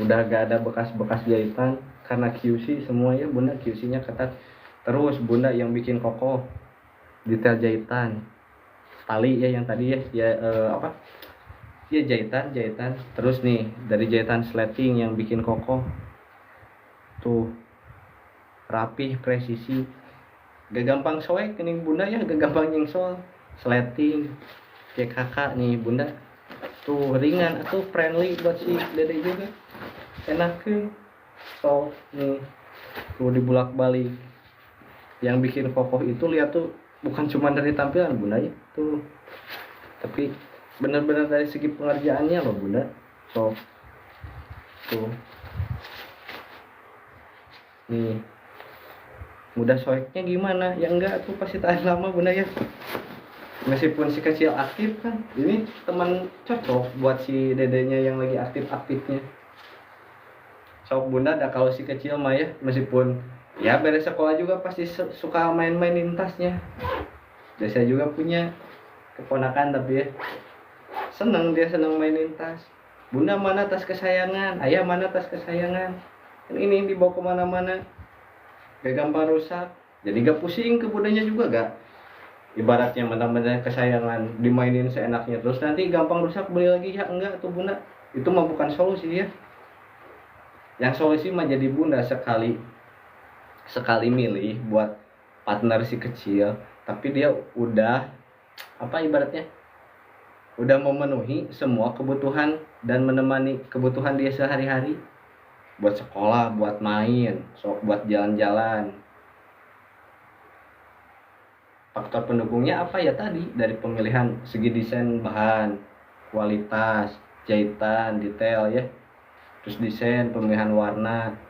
[SPEAKER 1] udah gak ada bekas-bekas jahitan karena QC semua ya bunda, QC nya ketat. Terus bunda yang bikin kokoh detail jahitan tali ya, yang tadi ya apa ya, jahitan. Terus nih dari jahitan sleting yang bikin kokoh tuh rapih, presisi, gak gampang soek ini bunda ya, gak gampang nyengsol. Sleting kayak kakak nih bunda tuh ringan atau friendly buat si dede juga, enak ke so nih tuh dibulak balik. Yang bikin kokoh itu lihat tuh bukan cuma dari tampilan bunda ya tuh, tapi benar-benar dari segi pengerjaannya loh bunda. So tuh nih mudah soeknya gimana ya, enggak tuh pasti tahan lama bunda ya. Meskipun si kecil aktif kan, ini teman cocok buat si dedenya yang lagi aktif-aktifnya. sok bunda dah kalau si kecil mah ya, meskipun ya beres sekolah juga pasti suka main-mainin tasnya. Saya juga punya keponakan tapi ya seneng, dia seneng mainin tas. Bunda mana tas kesayangan, ayah mana tas kesayangan, kan ini dibawa kemana-mana gak gampang rusak, jadi gak pusing ke bundanya juga gak. Ibaratnya mana-mana kesayangan dimainin seenaknya terus nanti gampang rusak beli lagi, ya enggak tuh bunda. Itu mah bukan solusi ya. Yang solusi mah jadi bunda sekali milih buat partner si kecil, tapi dia udah apa ibaratnya udah memenuhi semua kebutuhan dan menemani kebutuhan dia sehari-hari, buat sekolah, buat main, buat jalan-jalan. Faktor pendukungnya apa ya tadi, dari pemilihan segi desain bahan, kualitas, jahitan, detail ya, terus desain, pemilihan warna,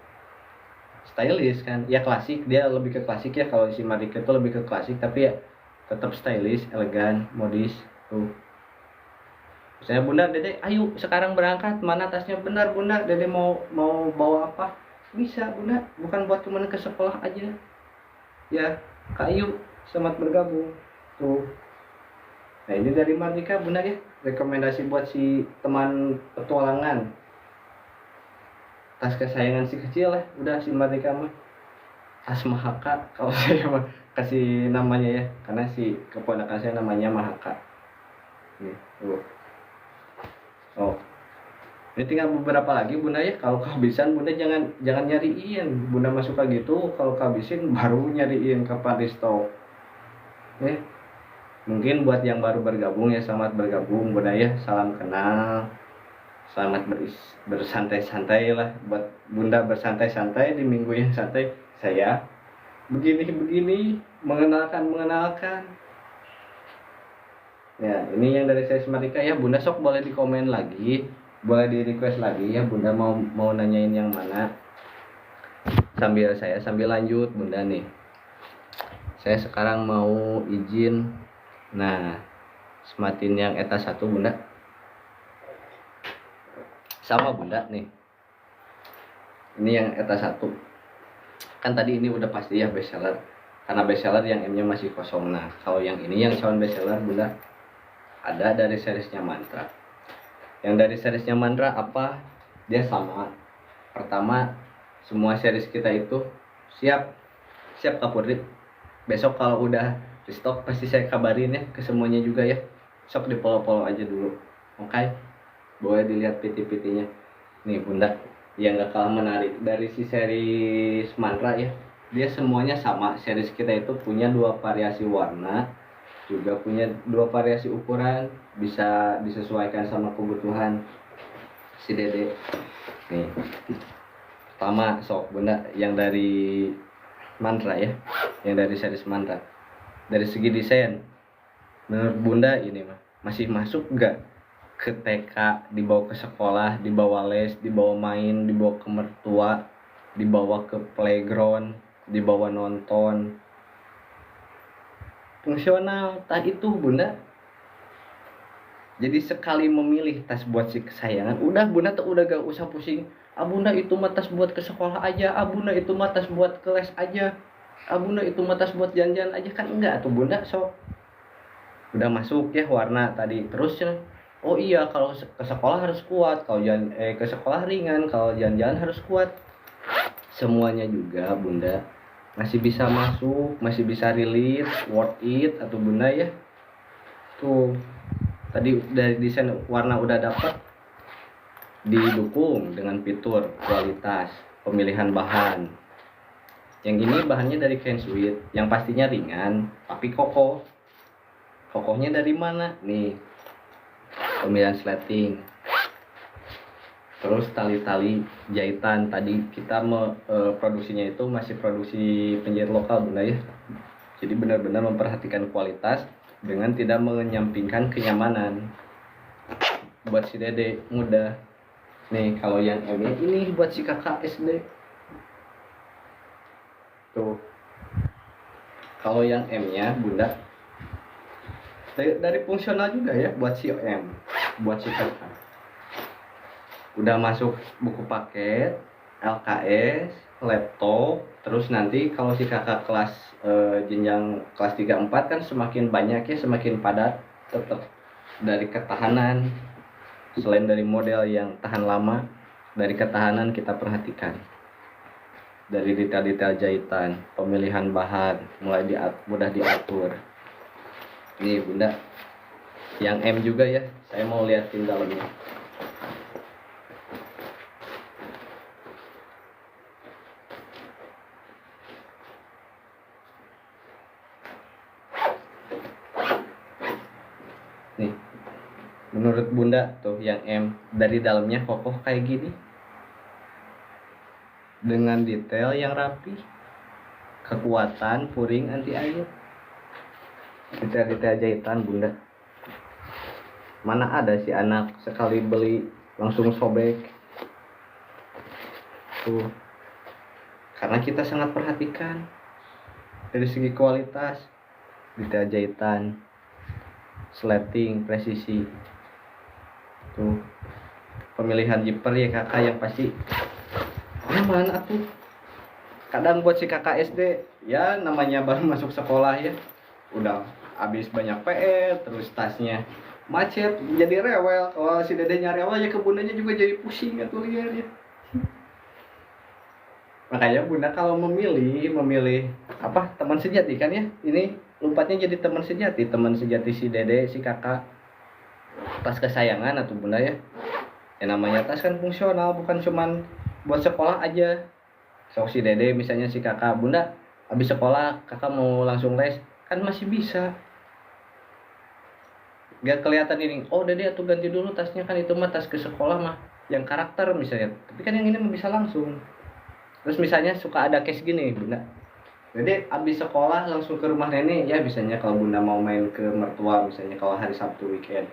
[SPEAKER 1] stylish kan ya, klasik, dia lebih ke klasik ya. Kalau si Marika itu lebih ke klasik tapi ya tetap stylish, elegan, modis tuh. Saya bunda, dede ayo sekarang berangkat, mana tasnya, benar bunda, dede mau bawa apa, bisa bunda, bukan buat cuman ke sekolah aja ya. Kak Ayu selamat bergabung tuh. Nah ini dari Marika bunda ya, rekomendasi buat si teman petualangan, tas kesayangan si kecil lah udah si Marika mah, tas Mahaka kalau saya mah kasih namanya ya, karena si keponakan saya namanya Mahaka nih tuh. Oh, ini tinggal beberapa lagi bunda ya. Kalau kehabisan bunda jangan nyariin. Bunda mah suka gitu. Kalau kehabisin baru nyariin kapan di stok. Ya. Mungkin buat yang baru bergabung ya, selamat bergabung bunda ya. Salam kenal. Selamat bersantai-santai lah. Buat bunda bersantai-santai di minggu yang santai. Saya begini mengenalkan. Ya, ini yang dari saya Marika ya. Bunda sok boleh di komen lagi, boleh di request lagi ya. Bunda mau nanyain yang mana. Sambil lanjut bunda nih. Saya sekarang mau izin. Nah, sematin yang eta 1 bunda. Sama bunda nih. Ini yang eta 1. Kan tadi ini udah pasti ya bestseller. Karena bestseller yang M-nya masih kosong. Nah, kalau yang ini yang sound bestseller bunda, ada dari seriesnya Mantra. Yang dari seriesnya Mantra apa? Dia sama. Pertama, semua series kita itu siap Kapurri. Besok kalau udah restock pasti saya kabarin ya ke semuanya juga ya. Sok di follow aja dulu. Oke. Boleh dilihat PT-PT-nya. Nih bunda, yang gak kalah menarik dari si series Mantra ya. Dia semuanya sama. Series kita itu punya 2 variasi warna, juga punya 2 variasi ukuran, bisa disesuaikan sama kebutuhan si dede. Nih, pertama sok bunda yang dari Mantra ya, yang dari series Mantra. Dari segi desain, menurut bunda ini mah masih masuk gak ke TK, dibawa ke sekolah, dibawa les, dibawa main, dibawa ke mertua, dibawa ke playground, dibawa nonton, fungsional. Tak itu bunda, jadi sekali memilih tas buat si kesayangan, udah bunda tuh udah gak usah pusing. Bunda itu mah tas buat ke sekolah aja, bunda itu mah tas buat ke les aja, bunda itu mah tas buat jalan-jalan aja, kan enggak tuh bunda. So udah masuk ya warna tadi, terus ya oh iya kalau ke sekolah harus kuat, kalau jalan ke sekolah ringan, kalau jalan-jalan harus kuat. Semuanya juga bunda masih bisa masuk, masih bisa relate, worth it atau bunda ya. Tuh tadi dari desain warna udah dapat, didukung dengan fitur, kualitas, pemilihan bahan. Yang ini bahannya dari kain suede, yang pastinya ringan tapi kokoh. Kokohnya dari mana nih? Pemilihan sleting, terus tali-tali jahitan. Tadi kita produksinya itu masih produksi penjahit lokal bunda ya, jadi benar-benar memperhatikan kualitas dengan tidak menyampingkan kenyamanan buat si dede muda. Nih kalau yang M ini buat si kakak SD tuh. Kalau yang M nya bunda dari fungsional juga ya, buat si M, buat si kakak. Udah masuk buku paket, LKS, laptop, terus nanti kalau si kakak kelas jenjang kelas 3 4 kan semakin banyak ya, semakin padat, tetap dari ketahanan, selain dari model yang tahan lama, dari ketahanan kita perhatikan. Dari detail-detail jahitan, pemilihan bahan, mulai mudah diatur. Ini bunda, yang M juga ya, saya mau liatin dalamnya. Nih, menurut bunda tuh yang M, dari dalamnya kokoh kayak gini, dengan detail yang rapi, kekuatan puring anti air, detail-detail jahitan bunda. Mana ada si anak sekali beli langsung sobek tuh, karena kita sangat perhatikan dari segi kualitas, detail jahitan, slating, presisi tuh, pemilihan zipper ya kakak yang pasti aman atuh. Kadang buat si kakak SD ya, namanya baru masuk sekolah ya, udah habis banyak PR, terus tasnya macet jadi rewel. Kalau si dedenya rewel ya ke bundanya juga jadi pusing atuh lihat ya. Makanya bunda kalau memilih apa, teman sejati kan ya, ini lompatnya jadi teman sejati si dede si kakak, tas kesayangan atau bunda ya. Yang namanya tas kan fungsional, bukan cuman buat sekolah aja. So si dede misalnya si kakak, bunda habis sekolah kakak mau langsung les, kan masih bisa. Gak kelihatan ini, oh dede tuh ganti dulu tasnya, kan itu mah tas ke sekolah mah yang karakter misalnya. Tapi kan yang ini mah bisa langsung. Terus misalnya suka ada case gini bunda, jadi abis sekolah langsung ke rumah nenek ya, misalnya kalau bunda mau main ke mertua misalnya kalau hari Sabtu weekend.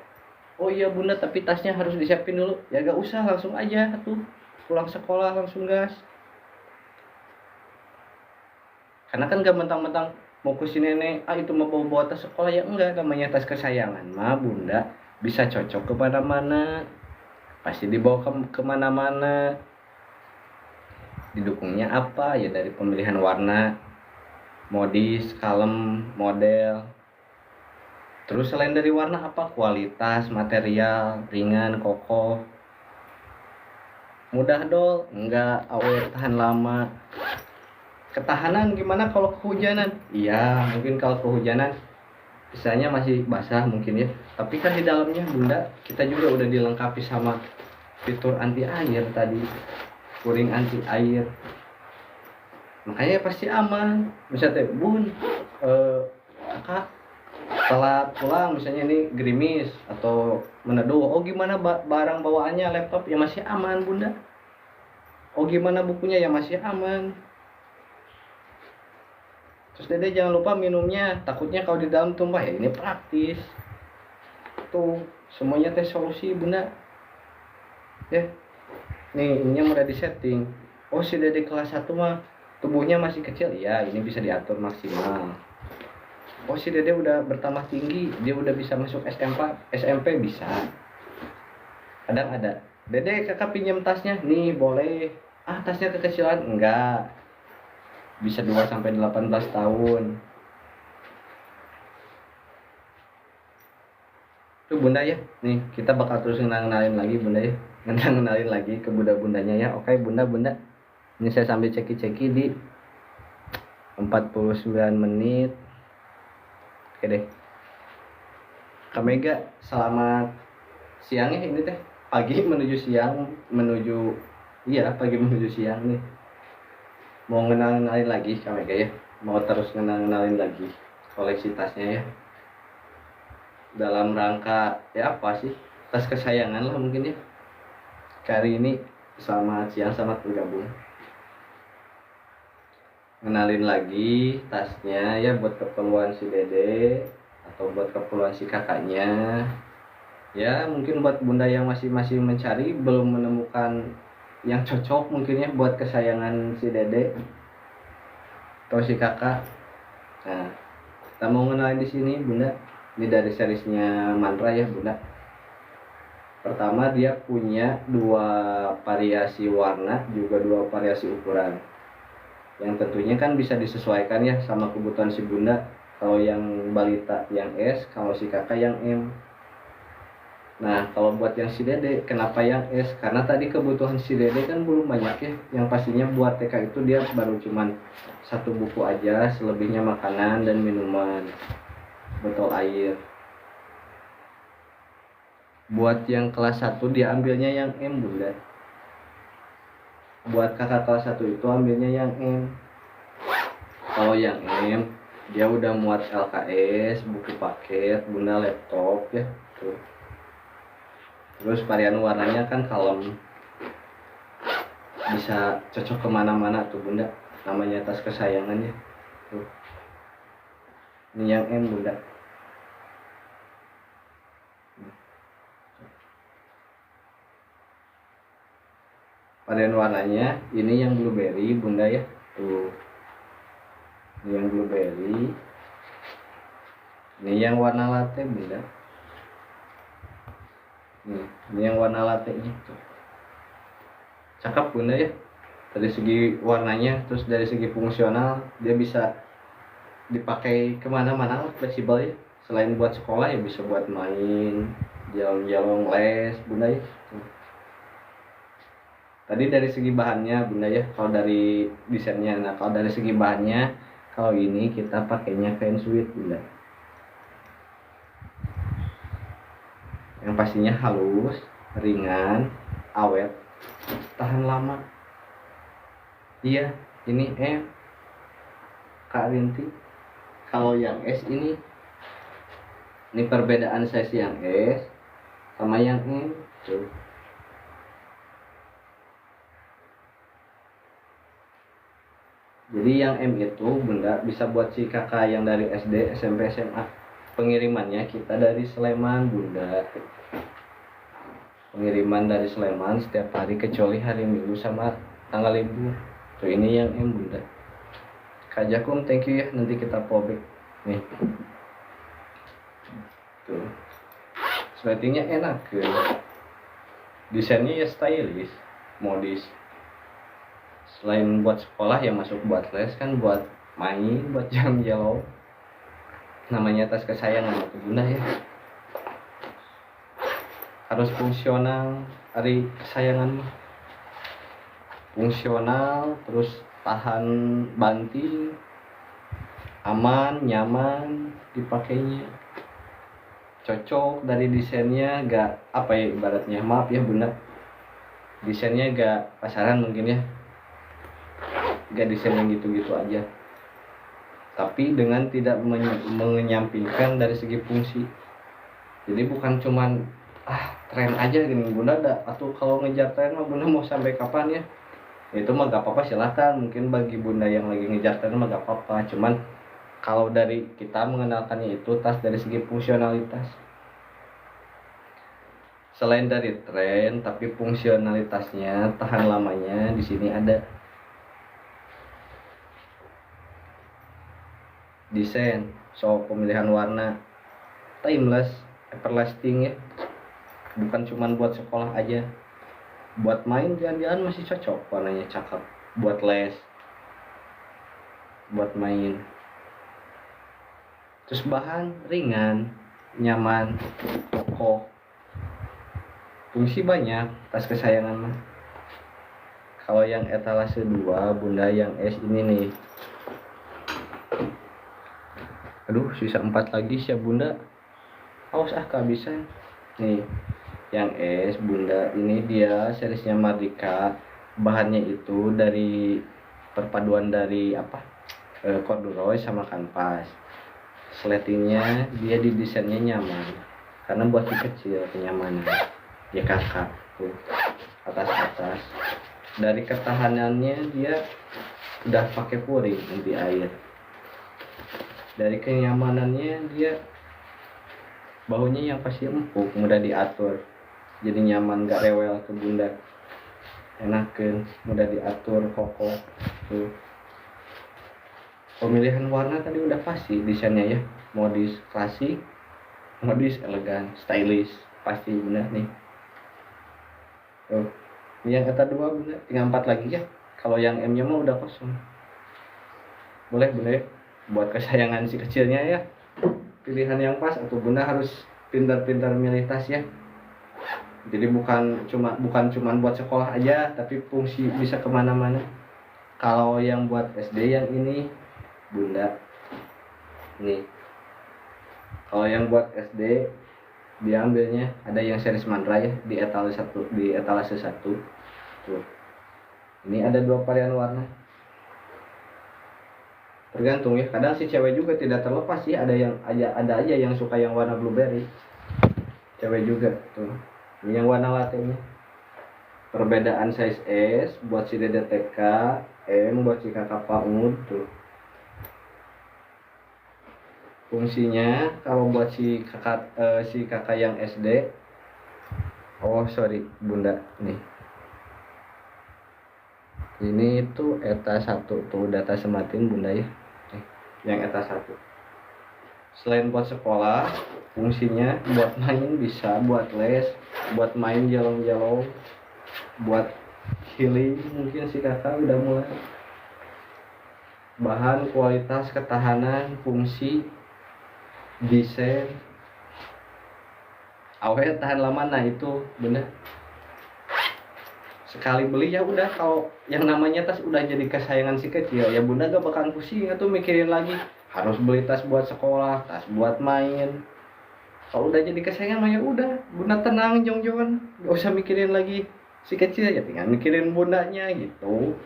[SPEAKER 1] Oh iya bunda, tapi tasnya harus disiapin dulu. Ya gak usah, langsung aja tuh pulang sekolah langsung gas. Karena kan gak mentang-mentang mau ke si nenek, itu mau bawa tas sekolah, ya enggak, namanya tas kesayangan mah bunda bisa cocok kemana-mana, pasti dibawa kemana-mana. Didukungnya apa ya, dari pemilihan warna, modis, kalem, model. Terus selain dari warna apa, kualitas material, ringan, kokoh, mudah dol, enggak, awet, tahan lama. Ketahanan gimana kalau kehujanan? Iya, mungkin kalau kehujanan misalnya masih basah mungkin ya, tapi kan di dalamnya bunda kita juga udah dilengkapi sama fitur anti air tadi, puring anti air, makanya pasti aman. Misalnya bun, kakak telat pulang misalnya ini gerimis atau meneduh, oh gimana barang bawaannya, laptop ya masih aman bunda, oh gimana bukunya ya masih aman. Terus dede jangan lupa minumnya, takutnya kalau di dalam tumpah ya, ini praktis tuh, semuanya teh solusi bunda ya. Nih ini yang udah disetting, oh si dede kelas 1 mah tubuhnya masih kecil, ya ini bisa diatur maksimal. Oh si dede udah bertambah tinggi, dia udah bisa masuk SMP bisa. Kadang ada, dede kakak pinjam tasnya, nih boleh, tasnya kekecilan, enggak, bisa 2-18 tahun. Tuh bunda ya, nih kita bakal terus ngenalin lagi bunda ya, ngenalin lagi ke bunda-bundanya ya. Oke bunda, ini saya sambil ceki-ceki di 49 menit. Oke deh, Kak Mega, selamat siang ya, ini teh pagi menuju siang, pagi menuju siang nih. Mau ngenalin lagi Kak Mega ya, mau terus ngenalin lagi koleksi tasnya ya, dalam rangka ya apa sih, tas kesayangan lah mungkin ya. Kali ini selamat siang, selamat bergabung. Ngenalin lagi tasnya ya, buat keperluan si dede atau buat keperluan si kakaknya ya, mungkin buat bunda yang masih mencari, belum menemukan yang cocok mungkin ya buat kesayangan si dede atau si kakak. Nah, kita mau ngenalin di sini bunda, ini dari seriesnya Mantra ya bunda, Pertama, dia punya dua variasi warna, juga dua variasi ukuran. Yang tentunya kan bisa disesuaikan ya sama kebutuhan si bunda. Kalau yang balita yang S, kalau si kakak yang M. Nah, kalau buat yang si dede, kenapa yang S? Karena tadi kebutuhan si dede kan belum banyak ya. Yang pastinya buat TK itu dia baru cuman satu buku aja, selebihnya makanan dan minuman, botol air. Buat yang kelas 1 dia ambilnya yang M, bunda. Buat kakak kelas 1 itu ambilnya yang M. Kalau yang M, dia udah muat LKS, buku paket, bunda, laptop ya. Tuh. Terus varian warnanya kan kalem, bisa cocok kemana-mana tuh bunda. Namanya tas kesayangannya tuh. Ini yang M, bunda. Varian warnanya ini yang blueberry bunda ya tuh. Ini yang blueberry, ini yang warna latte bunda. Ini yang warna latte itu cakep bunda ya, dari segi warnanya, terus dari segi fungsional dia bisa dipakai kemana-mana, fleksibel ya. Selain buat sekolah ya bisa buat main, jalan-jalan, les bunda ya. Tadi dari segi bahannya bunda ya, kalau dari desainnya. Nah, kalau dari segi bahannya, kalau ini kita pakainya kain sweet bunda, yang pastinya halus, ringan, awet, tahan lama. Iya, ini M, Kak Rinti. Kalau yang S ini perbedaan size yang S sama yang M tuh. Jadi yang M itu bunda bisa buat si kakak yang dari SD, SMP, SMA. Pengirimannya kita dari Sleman bunda. Pengiriman dari Sleman setiap hari kecuali hari Minggu sama tanggal libur. Tuh ini yang M bunda. Kak Jakum, thank you ya, nanti kita pobek nih. Tuh. Sletingnya enak ya. Desainnya ya stylish, modis. Selain buat sekolah ya masuk buat les, kan buat main, buat jalan-jalan. Namanya tas kesayangan itu bunda ya. Harus fungsional, hari kesayangan mah. Fungsional, terus tahan banting, aman, nyaman dipakainya. Cocok dari desainnya, gak apa ya ibaratnya, maaf ya bunda, desainnya gak pasaran mungkin ya, gak desain yang gitu-gitu aja, tapi dengan tidak menyampingkan dari segi fungsi. Jadi bukan cuman tren aja gini bunda, atau kalau ngejar tren mah bunda mau sampai kapan ya, itu mah gak apa-apa, silakan. Mungkin bagi bunda yang lagi ngejar tren mah gak apa-apa, cuman kalau dari kita mengenalkannya itu tas dari segi fungsionalitas. Selain dari tren, tapi fungsionalitasnya, tahan lamanya di sini ada. Desain, so pemilihan warna, timeless, everlasting ya. Bukan cuman buat sekolah aja. Buat main, jalan-jalan masih cocok, warnanya cakep. Buat les, buat main. Terus bahan ringan, nyaman, kokoh. Fungsi banyak tas kesayangan mah. Kalau yang etalase 2 bunda, yang S ini nih. Aduh, sisa 4 lagi sih ya bunda. Awas kehabisan. Nih, yang S bunda, ini dia seriesnya Mardika. Bahannya itu dari perpaduan dari corduroy sama kanvas. Sletingnya dia didesainnya nyaman, karena buat si kecil kenyamanan. Ya kakak tuh, atas-atas. Dari ketahanannya dia udah pakai puring anti air. Dari kenyamanannya dia bahunya yang pasti empuk, mudah diatur, jadi nyaman, gak rewel ke bunda. Enakan, mudah diatur, kokoh tuh. Pemilihan warna tadi udah pasti, desainnya ya modis klasik, modis elegan, stylish, pasti bunda nih. Tuh. Ini yang eta 2 bunda, tinggal 4 lagi ya. Kalau yang M nya mah udah kosong. Boleh buat kesayangan si kecilnya ya. Pilihan yang pas atau bunda harus pintar-pintar milih tas ya. Jadi bukan cuman buat sekolah aja, tapi fungsi bisa kemana-mana. Kalau yang buat SD yang ini bunda, nih. Kalau yang buat SD dia ambilnya ada yang series Mandra ya, di etalase 1 tuh. Ini ada 2 varian warna. Tergantung ya, kadang si cewek juga tidak terlepas sih, ada aja yang suka yang warna blueberry. Cewek juga tuh. Ini yang warna latenya. Perbedaan size S buat si Dede TK, M buat si kakak PAUD tuh. Fungsinya kalau buat si kakak yang SD, oh sorry bunda nih, ini tuh ETA 1 tuh data sematin bunda ya, yang ETA 1. Selain buat sekolah, fungsinya buat main bisa, buat les, buat main jalong-jalong, buat healing mungkin si kakak udah mulai. Bahan, kualitas, ketahanan, fungsi, desain, awet, tahan lama, nah itu bener. Sekali beli ya udah, kalau yang namanya tas udah jadi kesayangan si kecil ya bunda gak bakalan pusing atau mikirin lagi harus beli tas buat sekolah, tas buat main. Kalau udah jadi kesayangan mah ya udah bunda tenang jong-jongan, gak usah mikirin lagi si kecil, ya tinggal mikirin bundanya gitu.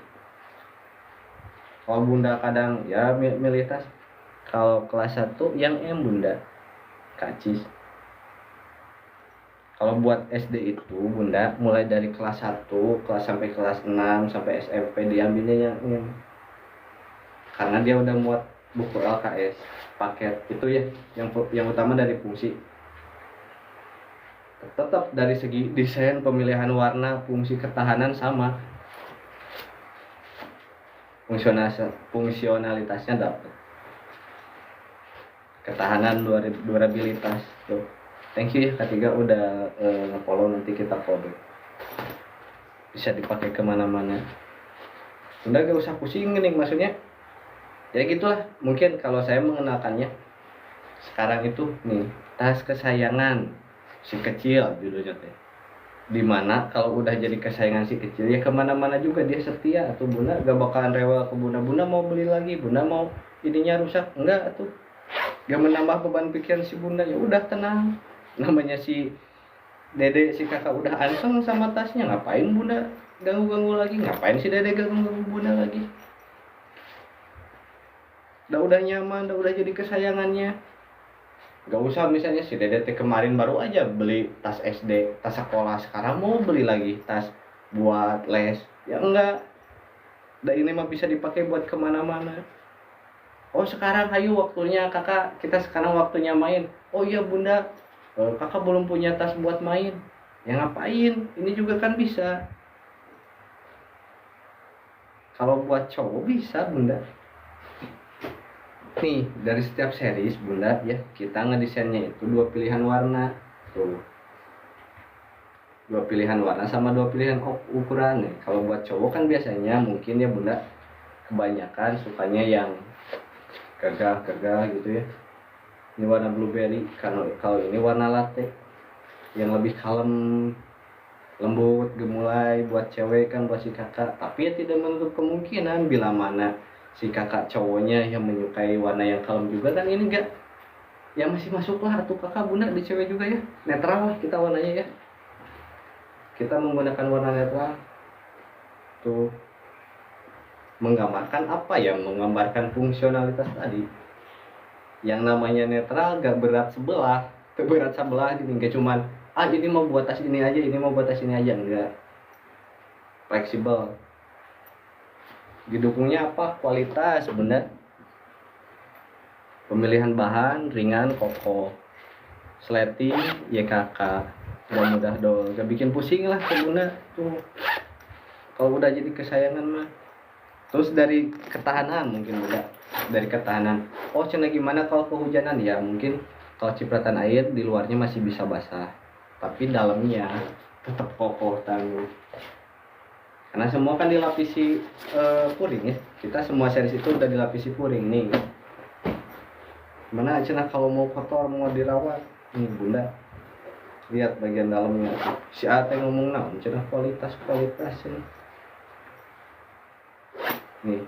[SPEAKER 1] Kalau bunda kadang ya milih tas, kalau kelas 1 yang M bunda kacis. Kalau buat SD itu bunda mulai dari kelas 1 kelas sampai kelas 6 sampai SMP diambilnya yang M, karena dia udah muat buku LKS paket itu ya. Yang utama dari fungsi, tetap dari segi desain, pemilihan warna, fungsi, ketahanan sama, fungsionalitasnya dapat, ketahanan, durabilitas tuh. Thank you ya ketiga udah nge-follow, nanti kita kode, bisa dipakai kemana-mana. Udah gak usah pusing nih, maksudnya ya gitulah. Mungkin kalau saya mengenalkannya sekarang itu nih, tas kesayangan si kecil judulnya teh, dimana kalau udah jadi kesayangan si kecil ya kemana-mana juga dia setia atau bunda gak bakalan rewel ke bunda mau beli lagi, bunda mau ininya rusak, enggak tuh, gak menambah beban pikiran si bunda. Ya udah tenang, namanya si dede si kakak udah anseng sama tasnya, ngapain bunda ganggu lagi, ngapain si dede ganggu bunda lagi. Udah nyaman, udah jadi kesayangannya. Gak usah misalnya si dede kemarin baru aja beli tas SD, tas sekolah, sekarang mau beli lagi tas buat les, ya enggak. Dan ini mah bisa dipakai buat kemana-mana. Oh sekarang ayo waktunya kakak, kita sekarang waktunya main. Oh iya bunda, kakak belum punya tas buat main. Ya ngapain, ini juga kan bisa. Kalau buat cowok bisa bunda. Nih dari setiap series bunda ya, kita ngedesainnya itu 2 pilihan warna tuh, 2 pilihan warna sama 2 pilihan ukuran nih. Kalau buat cowok kan biasanya mungkin ya bunda kebanyakan sukanya yang gagah gitu ya. Ini warna blueberry, kalau ini warna latte yang lebih kalem, lembut, gemulai. Buat cewek kan, buat si kakak. Tapi ya tidak menutup kemungkinan bila mana si kakak cowoknya yang menyukai warna yang kalem juga kan, ini enggak ya masih masuk lah tuh kakak bunda di cewek juga ya. Netral lah kita warnanya ya, kita menggunakan warna netral tuh, menggambarkan apa ya, menggambarkan fungsionalitas tadi. Yang namanya netral gak berat sebelah gini, gak cuman ini mau buat tas ini aja, ini mau buat tas ini aja, enggak. Fleksibel. Didukungnya apa? Kualitas, bener. Pemilihan bahan ringan, kokoh. Sleting, YKK, mudah dong, gak bikin pusing lah pengguna tuh. Kalau udah jadi kesayangan mah. Terus dari ketahanan mungkin udah, dari ketahanan. Oh cina gimana kalau kehujanan, ya mungkin kalau cipratan air di luarnya masih bisa basah, tapi dalamnya tetap kokoh tangguh. Karena semua kan dilapisi puring ya. Kita semua series itu udah dilapisi puring nih. Mana cenah kalau mau kotor mau dirawat, nih bunda. Lihat bagian dalamnya. Si Ate ngomong naon cenah kualitas ini. Nih.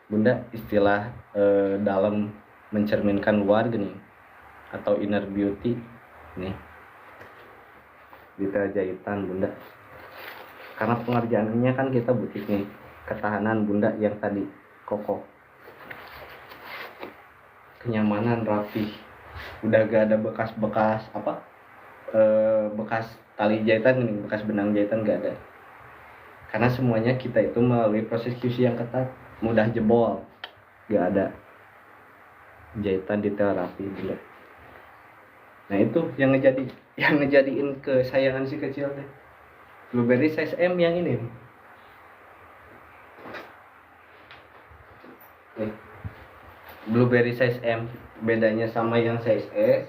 [SPEAKER 1] Bunda istilah dalam mencerminkan luar gini atau inner beauty nih. Detail jahitan bunda. Karena pengerjaannya kan kita butuh nih ketahanan bunda yang tadi kokoh, kenyamanan rapi, udah gak ada bekas-bekas apa bekas tali jahitan ini, bekas benang jahitan gak ada, karena semuanya kita itu melalui proses QC yang ketat, mudah jebol, gak ada jahitan detail rapi bunda. Nah itu yang ngejadiin kesayangan si kecil deh, blueberry size M yang ini nih. Blueberry size M bedanya sama yang size S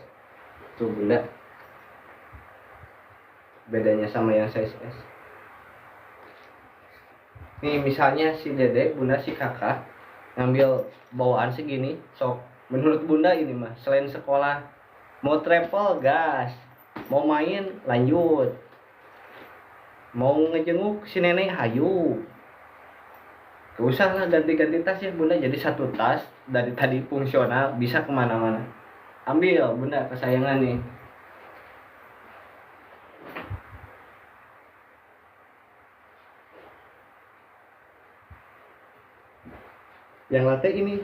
[SPEAKER 1] tuh bunda, bedanya sama yang size S. Nih misalnya si dedek bunda si kakak ngambil bawaan segini, sok menurut bunda ini mah selain sekolah mau travel gas, mau main lanjut, mau ngejenguk si nenek hayu. Gak usah lah ganti-ganti tas ya bunda, jadi satu tas dari tadi fungsional bisa kemana-mana. Ambil bunda kesayangan nih. Yang latte ini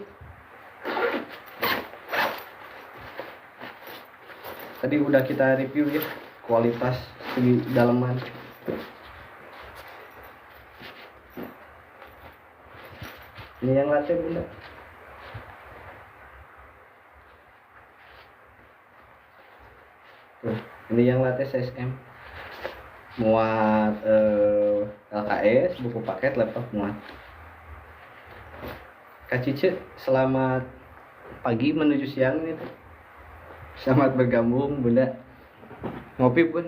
[SPEAKER 1] tadi udah kita review ya, kualitas segi dalaman. Ini yang latte bunda. Tuh, ini yang latte size M. Muat LKS, buku paket, laptop muat. Kak Cice, selamat pagi menuju siang ini tuh. Selamat bergabung bunda. Ngopi pun.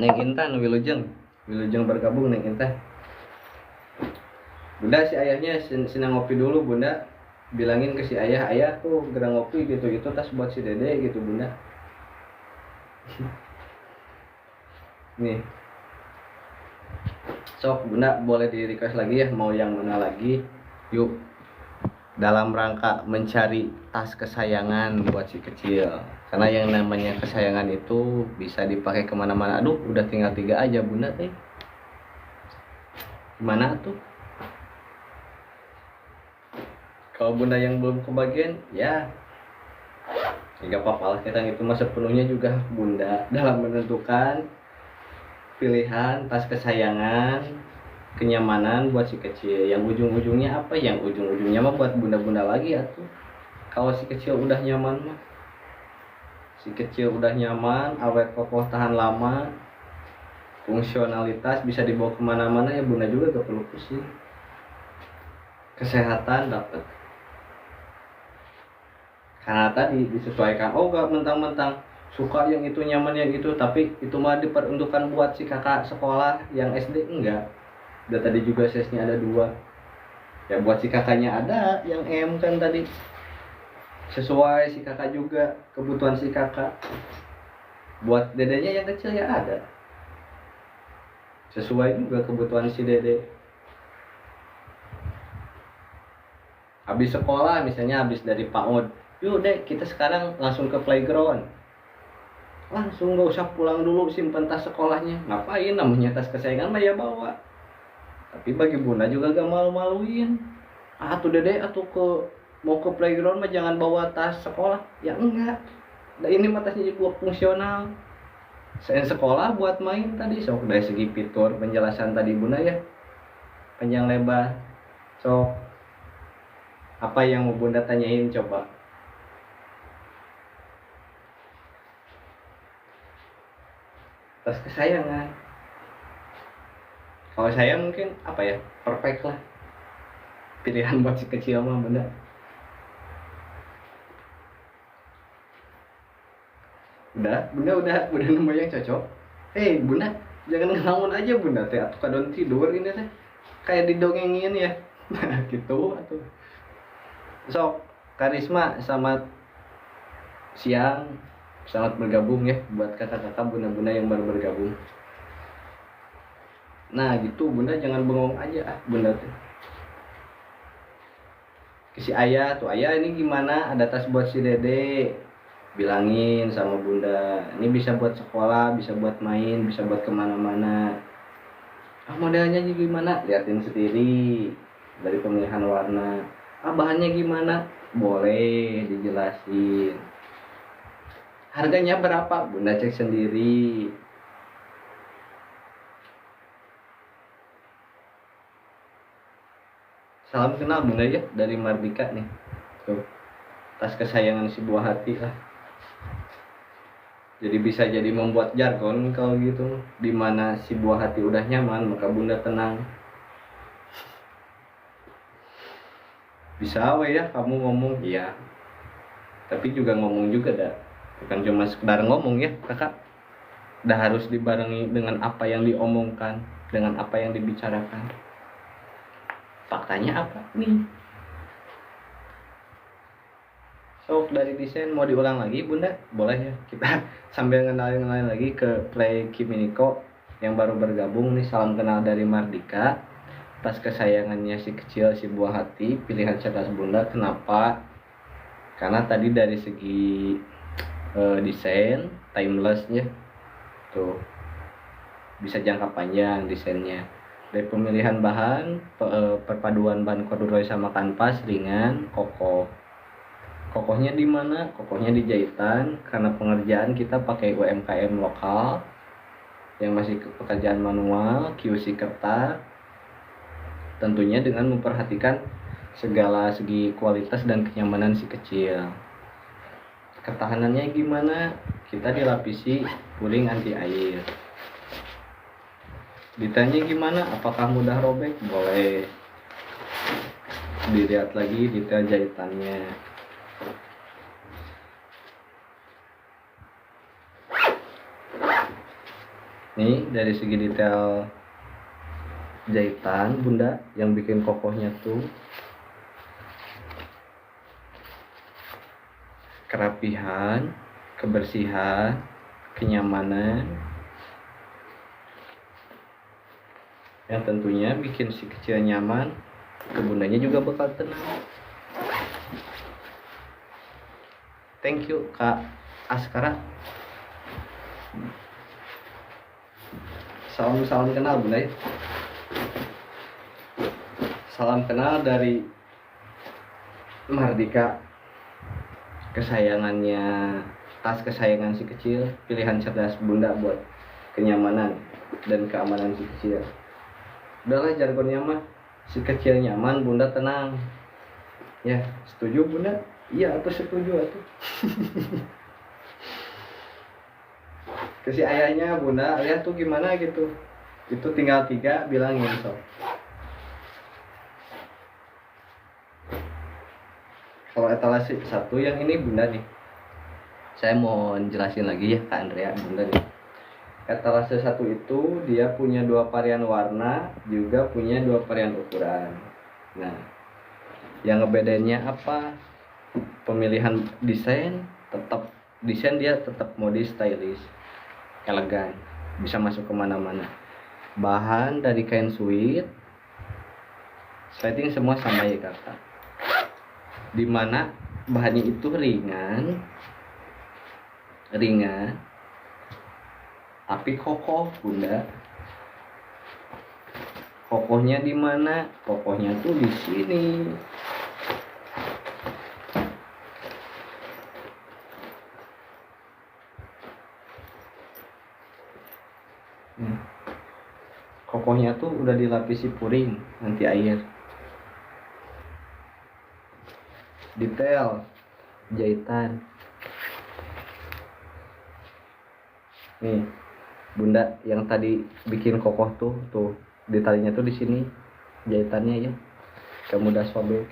[SPEAKER 1] Neng Intan Wilujeng bergabung Neng Intan. Bunda si ayahnya senang ngopi dulu bunda, bilangin ke si ayah tuh gerang ngopi gitu itu tas buat si dede gitu bunda. Nih sok bunda boleh di request lagi ya, mau yang mana lagi yuk, dalam rangka mencari tas kesayangan buat si kecil, karena yang namanya kesayangan itu bisa dipakai kemana-mana. Aduh udah tinggal 3 aja bunda teh, gimana tuh kalau bunda yang belum kebagian ya gak apa-apa lah, kita itu mah sepenuhnya juga bunda dalam menentukan pilihan tas kesayangan, kenyamanan buat si kecil. Yang ujung-ujungnya apa? Yang ujung-ujungnya mah buat bunda-bunda lagi atuh. Kalau si kecil udah nyaman mah, si kecil udah nyaman, awet kokoh tahan lama, fungsionalitas bisa dibawa kemana-mana, ya bunda juga gak perlu pusing. Kesehatan dapat. Karena tadi disesuaikan, oh gak mentang-mentang suka yang itu nyaman yang itu, tapi itu mah diperuntukkan buat si kakak sekolah yang SD, enggak. Udah tadi juga size-nya ada 2 ya, buat si kakaknya ada yang M kan tadi, sesuai si kakak juga kebutuhan si kakak. Buat dedenya yang kecil ya ada, sesuai juga kebutuhan si dede. Habis sekolah misalnya, habis dari PAUD, yuk dek kita sekarang langsung ke playground, langsung, gak usah pulang dulu simpen tas sekolahnya. Ngapain, namanya tas kesayangan mah ya bawa. Tapi bagi bunda juga gak malu-maluin, tuh dede atuh mau ke playground mah jangan bawa tas sekolah, ya enggak. Nah ini mah tasnya juga fungsional, selain sekolah buat main tadi. Sok dari segi fitur penjelasan tadi bunda ya, panjang lebar. Sok apa yang mau bunda tanyain coba. Tas kesayangan Kalau saya mungkin apa ya, perfect lah pilihan buat si kecil mah bunda. Udah nemu yang cocok. Bunda, jangan ngelamun aja bunda teh, atau kadon tidur ini teh kayak didongengin ya. Nah gitu atuh. Sok Karisma, selamat siang, selamat bergabung ya buat kakak-kakak bunda-bunda yang baru bergabung. Nah gitu bunda, jangan bengong aja bunda tuh. Si ayah tuh, ayah ini gimana, ada tas buat si dede, bilangin sama bunda, ini bisa buat sekolah, bisa buat main, bisa buat kemana-mana. Modelnya gimana, liatin sendiri dari pemilihan warna. Bahannya gimana, boleh dijelasin. Harganya berapa, bunda cek sendiri. Salam kenal bunda ya dari Mardika nih. Tuh, tas kesayangan si buah hati lah. Jadi bisa jadi membuat jargon kalau gitu. Dimana si buah hati udah nyaman, maka bunda tenang. Bisa we ya kamu ngomong, iya. Tapi juga ngomong juga dah. Bukan cuma sekedar ngomong ya kakak. Dah harus dibarengi dengan apa yang diomongkan, dengan apa yang dibicarakan. Faktanya apa nih? Sok dari desain mau diulang lagi bunda? Boleh ya, kita sambil ngenalin lagi ke Play Kiminiko yang baru bergabung nih. Salam kenal dari Mardika, tas kesayangannya si kecil si buah hati, pilihan cerdas bunda. Kenapa? Karena tadi dari segi desain timelessnya tuh, bisa jangka panjang desainnya. Dari pemilihan bahan, perpaduan bahan corduroy sama kanvas ringan, kokoh. Kokohnya di mana? Kokohnya di jahitan, karena pengerjaan kita pakai UMKM lokal yang masih pekerjaan manual, QC ketat. Tentunya dengan memperhatikan segala segi kualitas dan kenyamanan si kecil. Ketahanannya gimana? Kita dilapisi puring anti air. Detailnya gimana? Apakah mudah robek? Boleh dilihat lagi detail jahitannya. Nih dari segi detail jahitan bunda, yang bikin kokohnya tuh kerapihan, kebersihan, kenyamanan, yang tentunya bikin si kecil nyaman, ke bundanya juga bakal tenang. Thank you Kak Askara. Salam kenal bunda ya. Salam kenal dari Mardika, kesayangannya, tas kesayangan si kecil, pilihan cerdas bunda buat kenyamanan dan keamanan si kecil. Udahlah jargonnya mah, si kecil nyaman, bunda tenang. Ya, setuju bunda? Iya, aku setuju atuh. Ke si ayahnya bunda, ayah tuh gimana gitu. Itu tinggal 3 bilangin sok. Kalau etalase 1 yang ini bunda nih, saya mau jelasin lagi ya Kak Andrea bunda nih. Etalase 1 itu dia punya 2 varian warna, juga punya 2 varian ukuran. Nah, yang ngebedainnya apa? Pemilihan desain, dia tetap modis, stylish, elegan, bisa masuk kemana-mana. Bahan dari kain suede, setting semua sama ya kakak. Dimana bahannya itu ringan, tapi kokoh bunda. Kokohnya di mana? Kokohnya tuh di sini. Kokohnya tuh udah dilapisi puring anti air. Detail jahitan. Nih, bunda yang tadi bikin kokoh tuh di talinya tuh di sini jahitannya ya, kayak mudah sobek.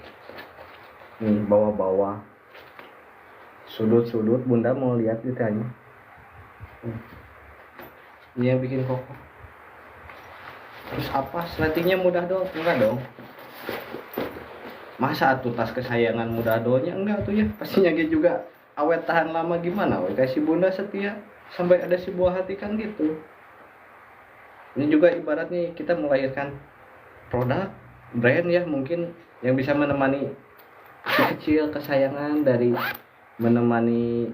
[SPEAKER 1] Nih bawah-bawah, sudut-sudut bunda mau lihat detailnya. Ini yang bikin kokoh. Terus apa, sletingnya mudah dong? Enggak dong. Masa atuh tas kesayangan mudah doanya? Enggak tuh ya, pastinya gitu juga awet tahan lama gimana we, kayak si bunda setia sampai ada si buah hati kan gitu. Ini juga ibaratnya kita melahirkan produk brand ya, mungkin yang bisa menemani si kecil kesayangan, dari menemani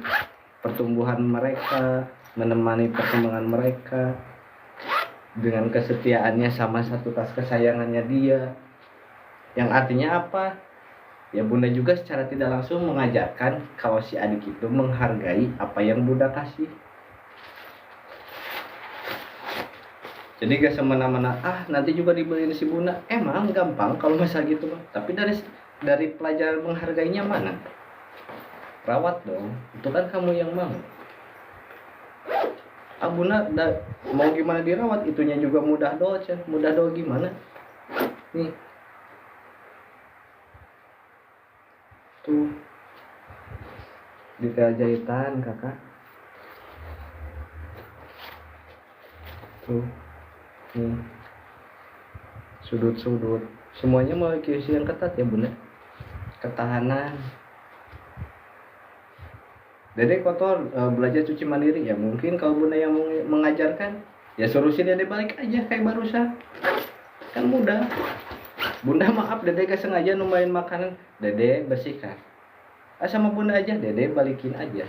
[SPEAKER 1] pertumbuhan mereka, menemani perkembangan mereka dengan kesetiaannya sama satu tas kesayangannya dia. Yang artinya apa? Ya bunda juga secara tidak langsung mengajarkan kalau si adik itu menghargai apa yang bunda kasih. Jadi gak semena-mena nanti juga dibeliin si bunda. Emang gampang kalau masalah gitu mah. Tapi dari pelajaran menghargainya mana? Rawat dong. Itu kan kamu yang mau. Bunda mau gimana dirawat, itunya juga mudah doa. Mudah doa gimana? Nih. Tuh. Detail jahitan kakak. Tuh. Nih. Sudut-sudut. Semuanya memiliki isi yang ketat ya bunda. Ketahanan. Dede kotor, belajar cuci mandiri ya, mungkin kalau bunda yang mengajarkan ya suruh si dede balik aja kayak barusan, kan mudah. Bunda maaf dede gak sengaja numbahin makanan, dede bersihkan. Sama bunda aja, dede balikin aja.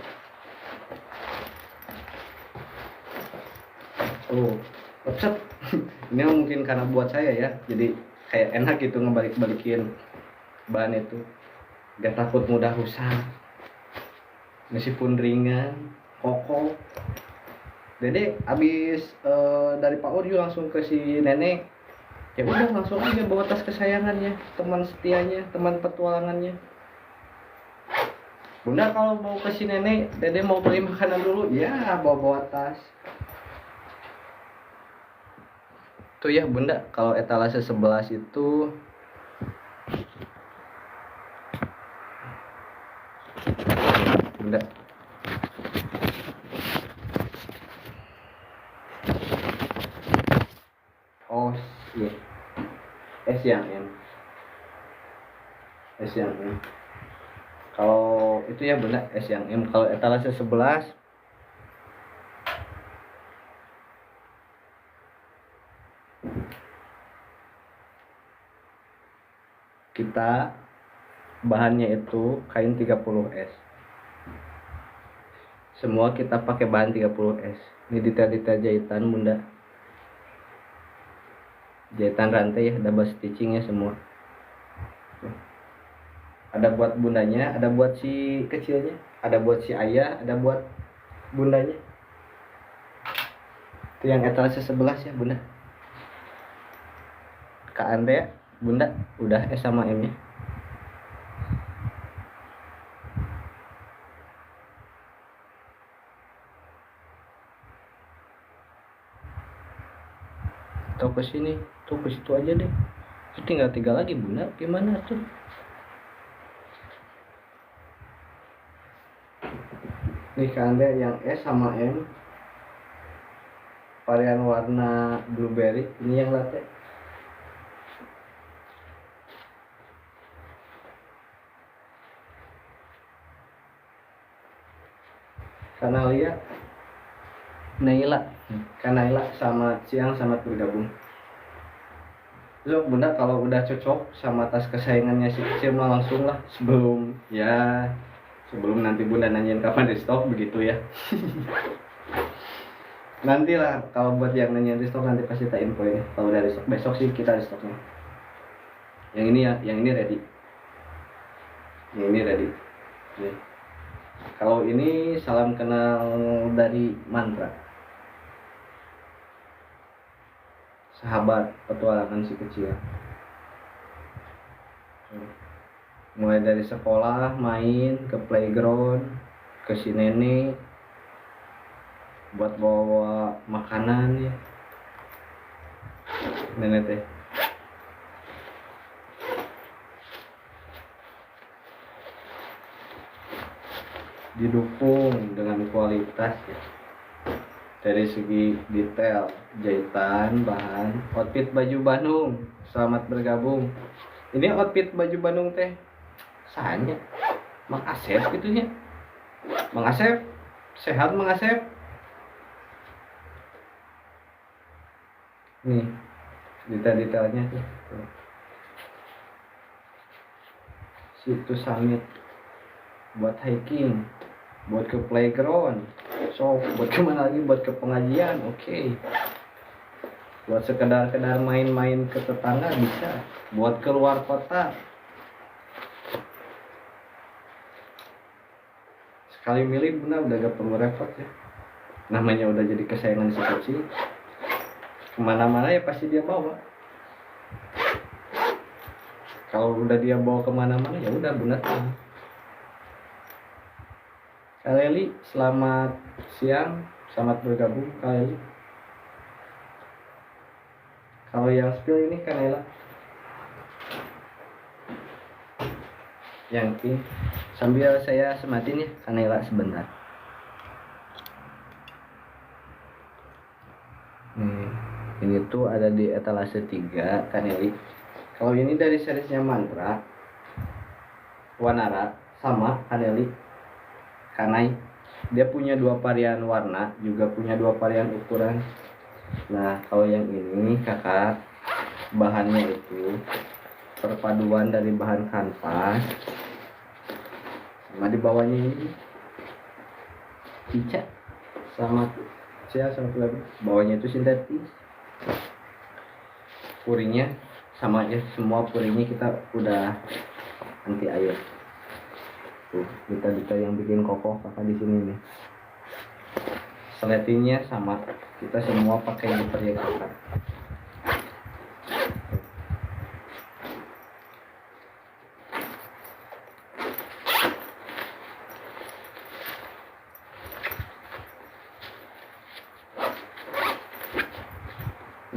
[SPEAKER 1] Lepset. Ini mungkin karena buat saya ya, jadi kayak enak gitu ngebalik-balikin bahan itu, gak takut mudah rusak. Meskipun ringan, kokoh. Dede abis dari Pak Uryu langsung ke si nenek. Ya udah langsung aja bawa tas kesayangannya, teman setianya, teman petualangannya. Bunda kalau mau ke si nenek, dede mau beli makanan dulu, ya bawa tas. Tuh ya bunda, kalau etalase 11 itu bunda. Oh iya, S yang M. Kalau itu ya bunda, S yang M. Kalau etalase 11 kita bahannya itu kain 30S. Semua kita pakai bahan 30S. Ini detail-detail jahitan bunda. Jahitan rantai ya, double stitchingnya semua. Ada buat bundanya, ada buat si kecilnya, ada buat si ayah, ada buat bundanya. Itu yang etalase 11 ya bunda. Kak Andre, bunda udah S sama M nya. Atau ke sini, tuh ke situ aja deh. Tinggal 3 lagi bunda, gimana tuh? Nih Kak Andre yang S sama M, varian warna blueberry, ini yang latte. Kanaila sama Ciang sama bergabung. So bunda kalau udah cocok sama tas kesayangannya si kecil mah langsung lah, sebelum nanti bunda nanyain kapan di stok begitu ya. Nanti lah kalau buat yang nanyain di stok nanti pasti tak info ya. Kalau dari stok besok sih kita di stoknya. Yang ini ya, yang ini ready. Nih. Kalau ini salam kenal dari Mantra, sahabat petualangan si kecil. Mulai dari sekolah, main ke playground, ke si nenek, buat bawa makanan ya. nenek teh. Didukung dengan kualitas ya. Dari segi detail, jahitan, bahan, outfit baju Bandung. Selamat bergabung. Ini outfit baju Bandung teh. Sahanya Mang Asep gitunya. Mang Asep, sehat Mang Asep. Nih, detail-detailnya tuh. Situs summit buat hiking, buat ke playground, so buat kemana lagi, buat ke pengajian, oke. Buat sekedar main-main ke tetangga bisa, buat keluar kota. Sekali milih benar udah gak perlu repot ya. Namanya udah jadi kesayangan si kecil. Kemana-mana ya pasti dia bawa. Kalau udah dia bawa kemana-mana ya udah benar. Kak Leli, selamat siang, selamat bergabung Kak Leli. Kalau yang spill ini Kak Nela, yang pink, sambil saya sematin ya Kak Nela sebentar. Ini tuh ada di etalase 3 Kak Neli. Kalau ini dari seriesnya Mantra, Wanara sama Kak Neli. Kanai, dia punya 2 varian warna, juga punya 2 varian ukuran. Nah, kalau yang ini kakak, bahannya itu perpaduan dari bahan kanvas sama di bawahnya ini cica sama lagi, bawahnya itu sintetis. Puringnya sama aja, semua puringnya kita udah anti air. Tuh, kita yang bikin kokoh kakak di sini nih. Seletingnya sama, kita semua pakai giper ya kakak.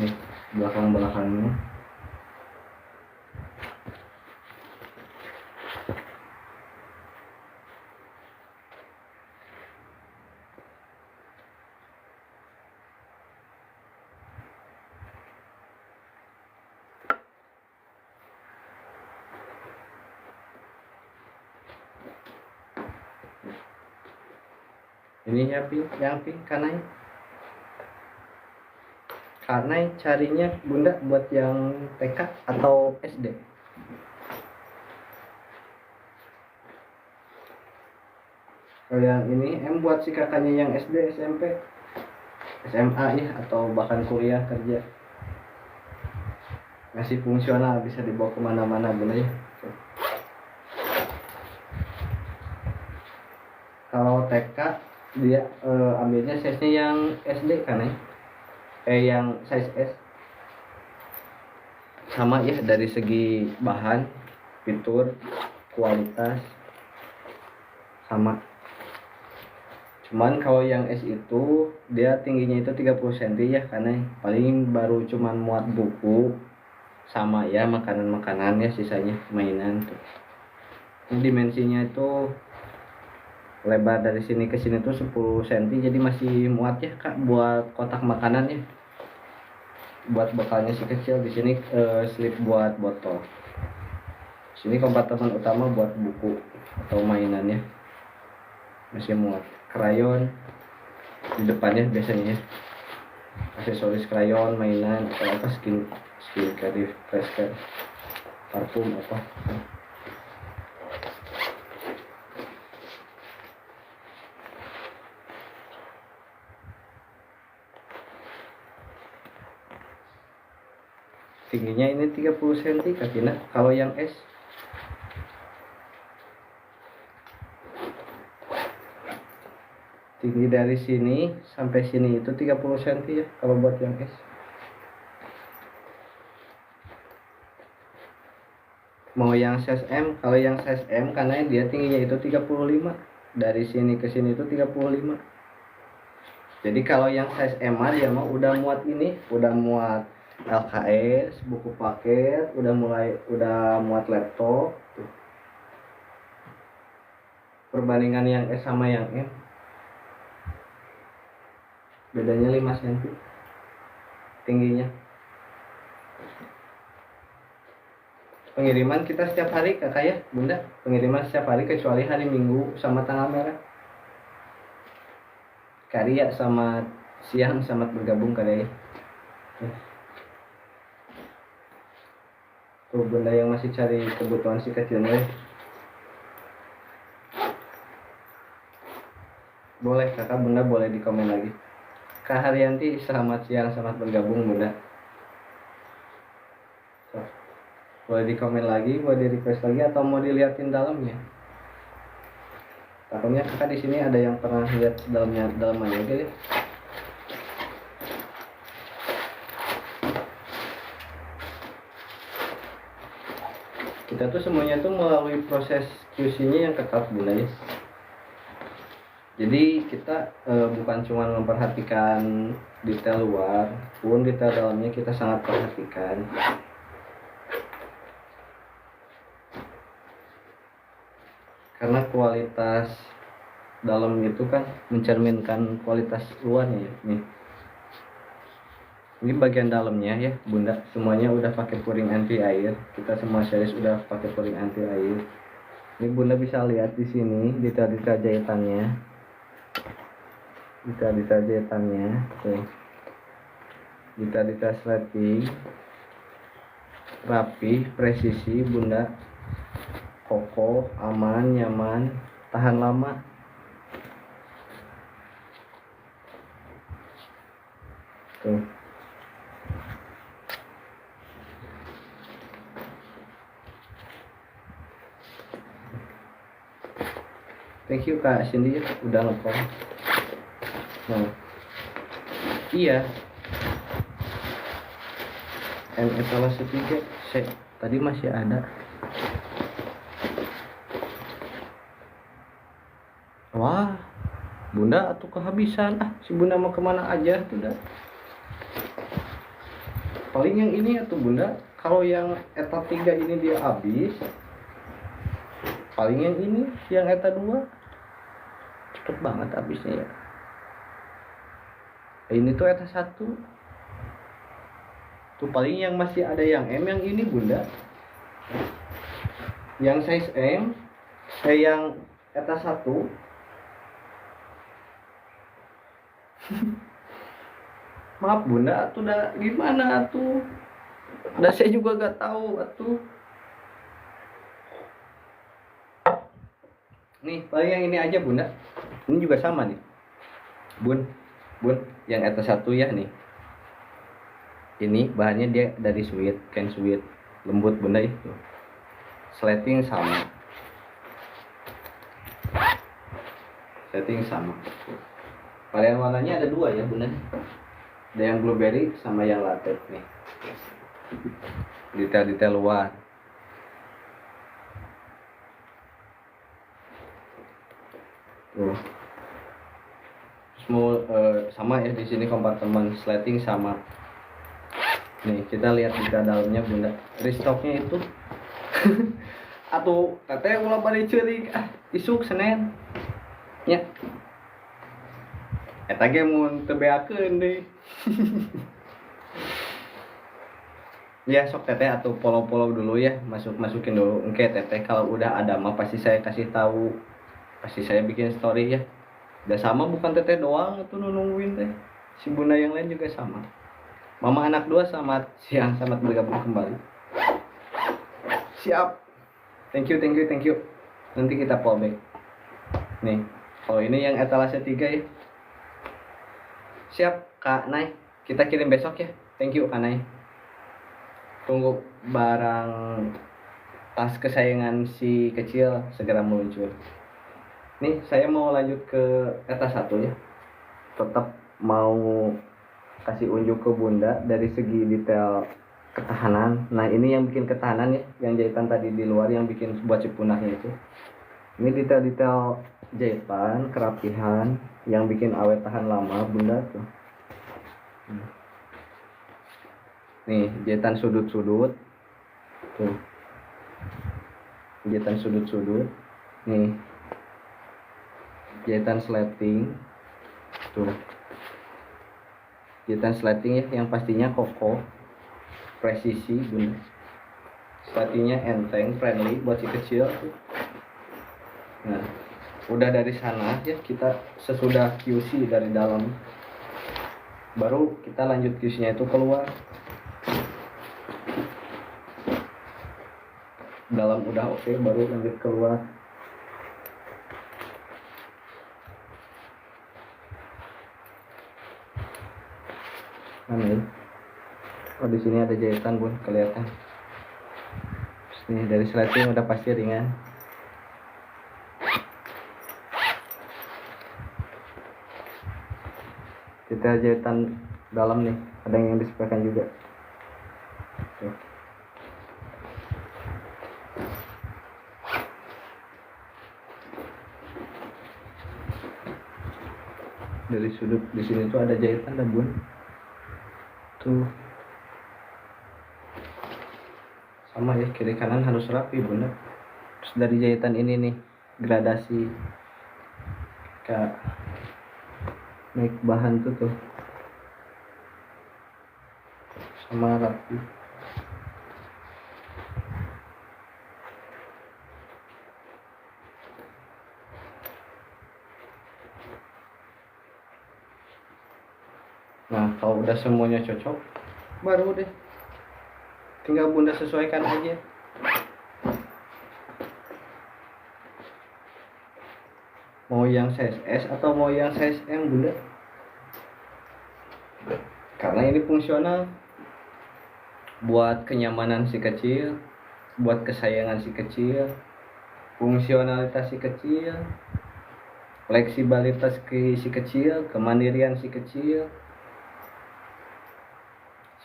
[SPEAKER 1] Nih, belakang-belakangnya. Ini ya yang pink kanai carinya bunda buat yang TK atau SD. Kalau yang ini buat si kakaknya yang SD, SMP, SMA ya, atau bahkan kuliah kerja, masih fungsional, bisa dibawa kemana-mana bunda ya. Kalau TK dia ambilnya size-nya yang SD kan ya, yang size S. Sama ya dari segi bahan, fitur, kualitas sama. Cuman kalau yang S itu dia tingginya itu 30 cm ya, karena paling baru cuman muat buku sama ya makanan-makanan ya, sisanya mainan tuh. Ini dimensinya itu lebar dari sini ke sini tuh 10 cm, jadi masih muat ya kak buat kotak makanan ya, buat bekalnya si kecil. Di sini slip buat botol, sini kompartemen utama buat buku atau mainannya, masih muat. Krayon di depannya biasanya ya, aksesoris krayon, mainan atau apa, skincare, refresher, parfum apa. Tingginya ini 30 cm kakinya. Kalau yang S tinggi dari sini sampai sini itu 30 cm ya kalau buat yang S. Mau yang size M, kalau yang size M karena dia tingginya itu 35, dari sini ke sini itu 35. Jadi kalau yang size M dia mau udah muat ini, udah muat LKS, buku paket, udah muat laptop tuh. Perbandingan yang S sama yang M bedanya 5 cm tingginya. Pengiriman kita setiap hari kakak ya bunda, pengiriman setiap hari kecuali hari Minggu sama tanggal merah. Karya sama siang sama bergabung karya. Tuh bunda yang masih cari kebutuhan si kecilnya. Boleh kakak bunda boleh di komen lagi. Kak Haryanti selamat siang, selamat bergabung bunda. So, boleh di komen lagi, boleh di request lagi atau mau dilihatin dalamnya. Takutnya kakak di sini ada yang pernah lihat dalamnya oke ya. Kita tuh semuanya tuh melalui proses QC-nya yang ketat bunda ya. Jadi kita bukan cuma memperhatikan detail luar, pun detail dalamnya kita sangat perhatikan. Karena kualitas dalam itu kan mencerminkan kualitas luarnya ya. Nih. Ini bagian dalamnya ya bunda, semuanya udah pakai puring anti air. Kita semua series udah pakai puring anti air. Ini bunda bisa lihat di sini detail-detail jahitannya. Detail-detail jahitannya tuh. Detail-detail sleting rapi, presisi bunda, kokoh, aman, nyaman, tahan lama. Tuh. Thank you Kak Cindy udah nonton. Nah, iya. etalase 3 tadi masih ada. Wah, bunda atuh kehabisan. Si bunda mau kemana aja tuh dah. Paling yang ini atuh bunda. Kalau yang eta 3 ini dia habis. Paling yang ini, yang eta 2 cepet banget habisnya ya. Ini tuh eta 1 tuh paling yang masih ada yang M yang ini bunda, yang size M yang eta 1 maaf bunda atuh udah gimana atuh udah saya juga gak tahu atuh. Nih paling yang ini aja bunda, ini juga sama nih bun yang eta 1 ya nih. Ini bahannya dia dari sweet, kain sweet, lembut bunda itu. Slating sama. Slating sama. Varian warnanya ada 2 ya bunda. Ada yang blueberry sama yang latte nih. Detail-detail luar. Tuh. Semua sama ya di sini kompartemen slating sama. Nih kita lihat di dalamnya bunda, restocknya itu atau teteh ulah bari ceurik isuk Senin nya eta ge mun teu beakeun deui. Ya sok teteh atau follow dulu ya, masukin dulu engke teteh, kalau udah ada mah pasti saya kasih tahu, pasti saya bikin story ya. Udah sama bukan teteh doang tuh nungguin teh, si bunda yang lain juga sama. Mama anak 2 selamat siang, selamat bergabung kembali. Siap. Thank you. Nanti kita fallback. Nih, kalau ini yang etalase 3 ya. Siap, Kak Nay. Kita kirim besok ya. Thank you, Kak Nay. Tunggu barang tas kesayangan si kecil segera muncul. Nih, saya mau lanjut ke eta 1 ya. Tetap mau kasih unjuk ke bunda dari segi detail ketahanan. Nah ini yang bikin ketahanan ya, yang jahitan tadi di luar yang bikin buat cipunahnya itu. Ini detail-detail jahitan, kerapihan yang bikin awet tahan lama bunda tuh. nih jahitan sudut-sudut tuh, jahitan sudut-sudut nih, jahitan sleting tuh, jahitan sleting ya yang pastinya kokoh, presisi bunda, sletingnya enteng, friendly buat si kecil tuh. Nah udah dari sana ya, kita sesudah QC dari dalam baru kita lanjut QC nya itu keluar. Dalam udah oke, baru lanjut keluar. Mana ya? Oh di sini ada jahitan bun, kelihatan. Terus nih dari sleting udah pasti ringan. Kita jahitan dalam nih, ada yang disesuaikan juga. Tuh. Dari sudut di sini tuh ada jahitan dah bun. Tuh. Sama ya, kiri kanan harus rapi bunda. Terus dari jahitan ini nih gradasi kayak naik bahan tuh sama rapi. Nah kalau udah semuanya cocok, baru deh tinggal bunda sesuaikan aja. Mau yang size S atau mau yang size M bunda, karena ini fungsional buat kenyamanan si kecil, buat kesayangan si kecil, fungsionalitas si kecil, fleksibilitas si kecil, kemandirian si kecil.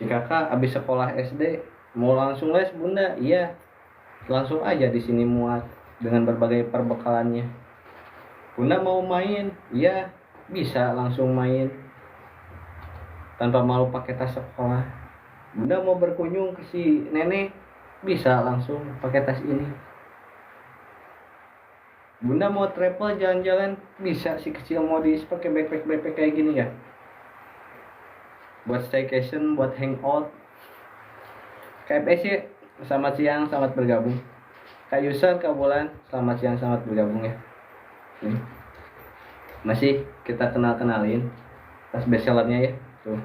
[SPEAKER 1] Si kakak habis sekolah SD mau langsung les bunda, iya langsung aja di sini muat dengan berbagai perbekalannya. Bunda mau main, iya bisa langsung main tanpa malu pakai tas sekolah. Bunda mau berkunjung ke si nenek, bisa langsung pakai tas ini. Bunda mau travel jalan-jalan, bisa si kecil mau diisi pakai backpack kayak gini ya. Buat staycation, buat hangout. KFC, selamat siang, selamat bergabung. Kak Yusar, Kak Bulan, selamat siang, selamat bergabung ya. Masih kita kenalin tas bestsellernya ya, tuh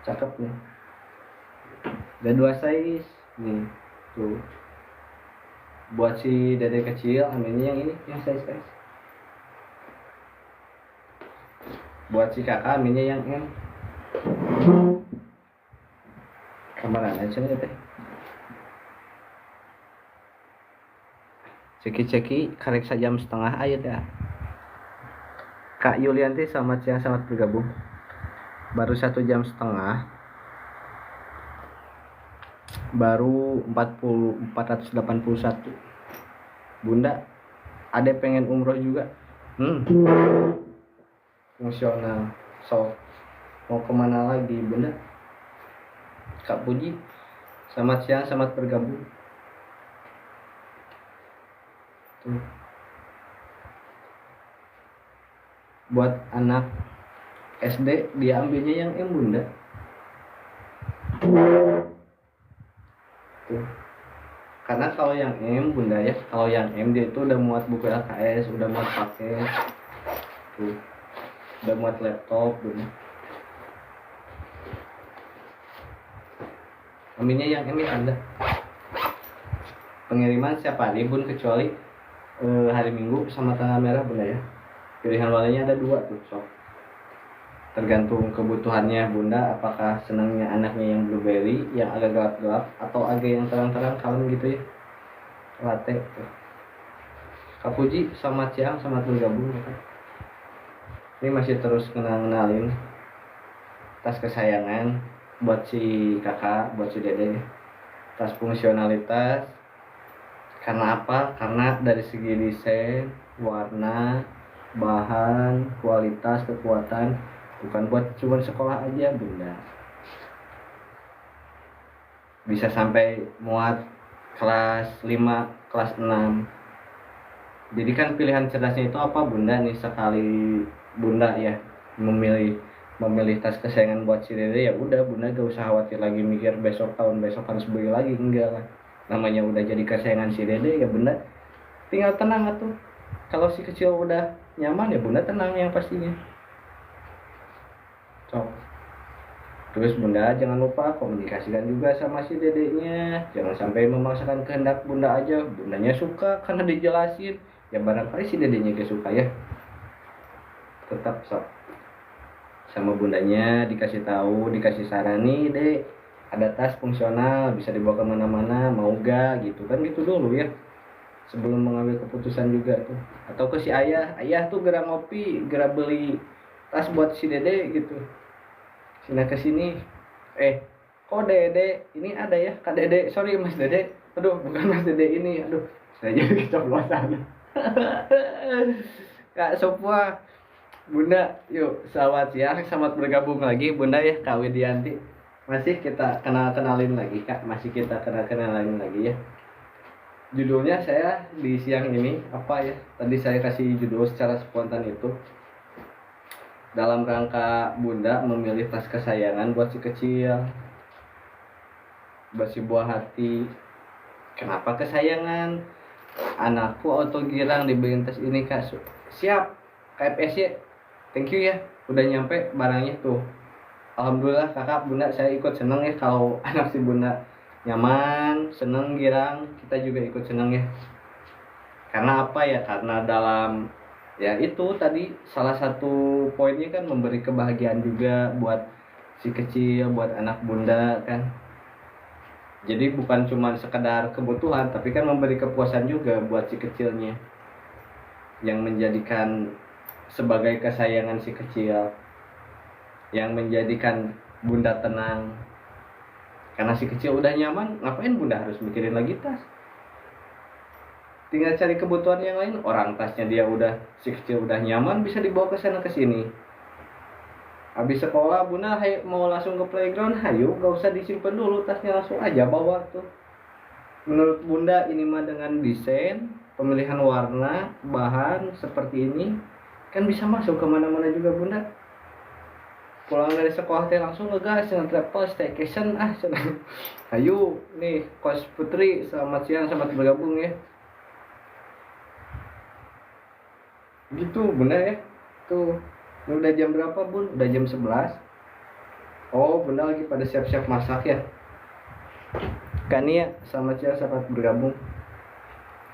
[SPEAKER 1] cakep nih, ada 2 size nih tuh. Buat si dede kecil ambilnya yang ini, yang size S. Buat si kakak ambilnya yang M. Kemana aja nih teh? Ceki karek jam setengah aja dah. Kak Yulianti selamat siang, selamat bergabung. Baru 1 jam setengah, baru 481. Bunda ada pengen umroh juga, fungsional. So mau kemana lagi bunda? Kak Puji selamat siang, selamat bergabung. Tuh. Buat anak SD dia ambilnya yang M bunda. Tuh. Karena kalau yang M bunda ya, kalau yang M dia itu udah muat buku LKS, udah muat paket, tuh, udah muat laptop bunda. Ambilnya yang M ya anda. Pengiriman siapa hari bun kecuali hari Minggu sama tanggal merah bunda ya. Pilihan warnanya ada 2 tuh sok. Tergantung kebutuhannya bunda, apakah senangnya anaknya yang blueberry yang agak gelap-gelap atau agak yang terang-terang kalem gitu ya, latte tuh. Kak Puji selamat siang, selamat bergabung ya kan. Ini masih terus kenalin tas kesayangan buat si kakak, buat si dede. Tas fungsionalitas karena apa? Karena dari segi desain, warna, bahan, kualitas, kekuatan, bukan buat cuma sekolah aja bunda. bisa sampai muat kelas 5, kelas 6. Jadi kan pilihan cerdasnya itu apa bunda nih, sekali bunda ya memilih memilih tas kesayangan buat si dede, ya udah bunda gak usah khawatir lagi mikir besok tahun besok harus beli lagi, enggak lah. Namanya udah jadi kesayangan si dede ya bunda tinggal tenang atuh. Kalau si kecil udah nyaman ya bunda tenang yang pastinya. Sok. Terus bunda jangan lupa komunikasikan juga sama si dedeknya, jangan sampai memaksakan kehendak bunda aja bundanya suka karena dijelasin, ya barangkali si dedeknya gak suka ya. Tetap sok sama bundanya dikasih tahu, dikasih saran nih dek, ada tas fungsional bisa dibawa kemana-mana, mau gak gitu kan, gitu dulu ya sebelum mengambil keputusan juga tuh. Atau ke si ayah tuh gerak ngopi, gerak beli tas buat si dede gitu, sini ke sini, kok dede ini ada ya kak dede, sorry mas dede, aduh bukan mas dede ini, aduh saya jadi keceplosan. Kak Sopwa, bunda yuk selamat siang, selamat bergabung lagi bunda ya kak Widianti. Masih kita kenalin lagi kak, masih kita kenalin lagi ya. Judulnya saya di siang ini apa ya, tadi saya kasih judul secara spontan itu dalam rangka bunda memilih tas kesayangan buat si kecil, buat si buah hati. Kenapa kesayangan? Anakku auto girang dibeliin tas ini kak. Siap KFSY, thank you ya udah nyampe barangnya tuh. Alhamdulillah kakak bunda, saya ikut seneng ya kalau anak si bunda nyaman, seneng, girang, kita juga ikut seneng ya. Karena apa ya, karena dalam ya itu tadi salah satu poinnya kan memberi kebahagiaan juga buat si kecil, buat anak bunda kan. Jadi bukan cuma sekedar kebutuhan, tapi kan memberi kepuasan juga buat si kecilnya, yang menjadikan sebagai kesayangan si kecil, yang menjadikan bunda tenang. Karena si kecil udah nyaman, ngapain bunda harus mikirin lagi tas? Tinggal cari kebutuhan yang lain. Orang tasnya dia udah, si kecil udah nyaman, bisa dibawa ke sana ke sini. Habis sekolah bunda mau langsung ke playground, hayu gak usah disimpan dulu tasnya, langsung aja bawa tuh. Menurut bunda ini mah dengan desain, pemilihan warna, bahan seperti ini kan bisa masuk kemana-mana juga bunda. Pulang dari sekolah teh langsung ngegas dengan travel staycation senang. Ayo nih kos putri, selamat siang, selamat bergabung ya. Gitu bunda ya. Tuh ini udah jam berapa bun? Udah jam 11. Oh bunda lagi pada siap-siap masak ya. Kania selamat siang, selamat bergabung.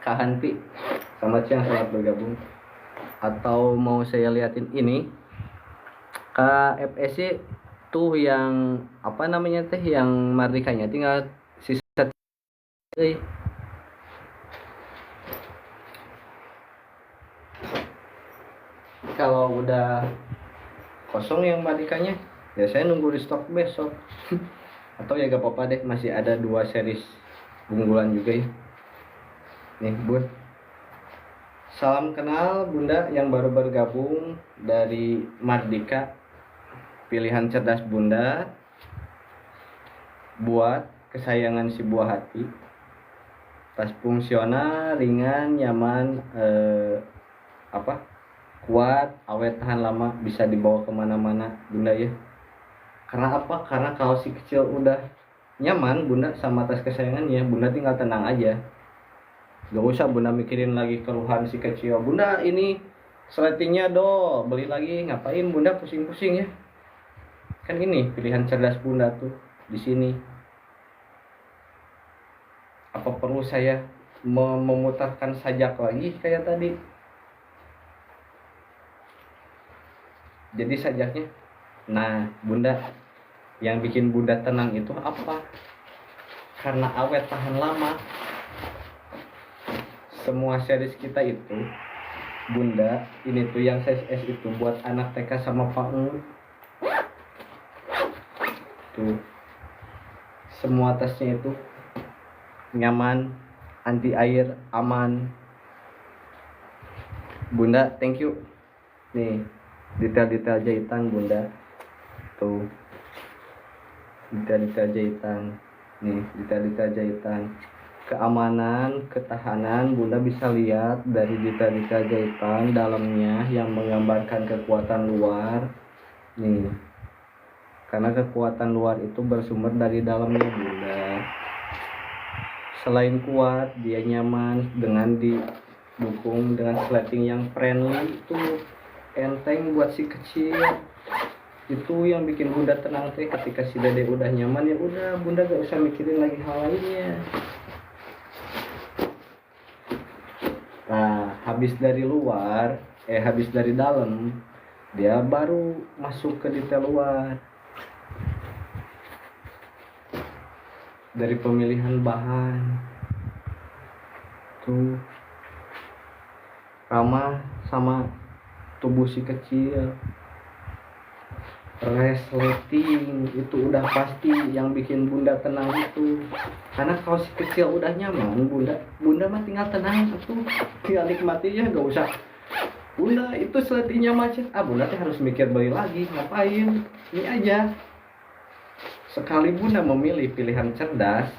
[SPEAKER 1] Kak Hanti selamat siang, selamat bergabung. Atau mau saya liatin ini KFSY tuh yang apa namanya teh, yang mardikanya tinggal sisa kalau udah kosong yang mardikanya ya saya nunggu restock besok. Atau ya gak apa-apa deh, masih ada 2 series unggulan juga ya nih bun. Salam kenal bunda yang baru bergabung dari Mardika, pilihan cerdas bunda buat kesayangan si buah hati. Tas fungsional, ringan, nyaman, kuat, awet, tahan lama, bisa dibawa kemana-mana bunda ya. Karena apa? Karena kalau si kecil udah nyaman bunda sama tas kesayangannya, bunda tinggal tenang aja, gak usah bunda mikirin lagi keluhan si kecil. Bunda ini sletingnya beli lagi, ngapain bunda pusing-pusing ya. Kan ini pilihan cerdas bunda tuh di sini. Apa perlu saya memutarkan sajak lagi kayak tadi? Jadi sajaknya, nah bunda, yang bikin bunda tenang itu apa? Karena awet tahan lama. Semua series kita itu bunda, ini tuh yang size S itu buat anak TK sama PAUD tuh. Semua tasnya itu nyaman, anti air, aman bunda. Thank you. Nih detail-detail jahitan bunda tuh, detail-detail jahitan nih detail-detail jahitan. Keamanan, ketahanan, Bunda bisa lihat dari detail-detail jahitan dalamnya yang menggambarkan kekuatan luar. Nih, karena kekuatan luar itu bersumber dari dalamnya Bunda. Selain kuat, dia nyaman dengan didukung dengan sleting yang friendly, itu enteng buat si kecil. Itu yang bikin Bunda tenang teh, ketika si dede udah nyaman ya udah Bunda gak usah mikirin lagi hal lainnya. Nah, habis dari dalam, dia baru masuk ke detail luar. Dari pemilihan bahan, tuh ramah sama tubuh si kecil. Resleting itu udah pasti yang bikin Bunda tenang itu. Karena kalau si kecil udah nyaman, Bunda mah tinggal tenang itu, tinggal nikmatinya, gak usah Bunda itu sletingnya macet, Bunda teh harus mikir beli lagi, ngapain, ini aja. Sekali Bunda memilih pilihan cerdas,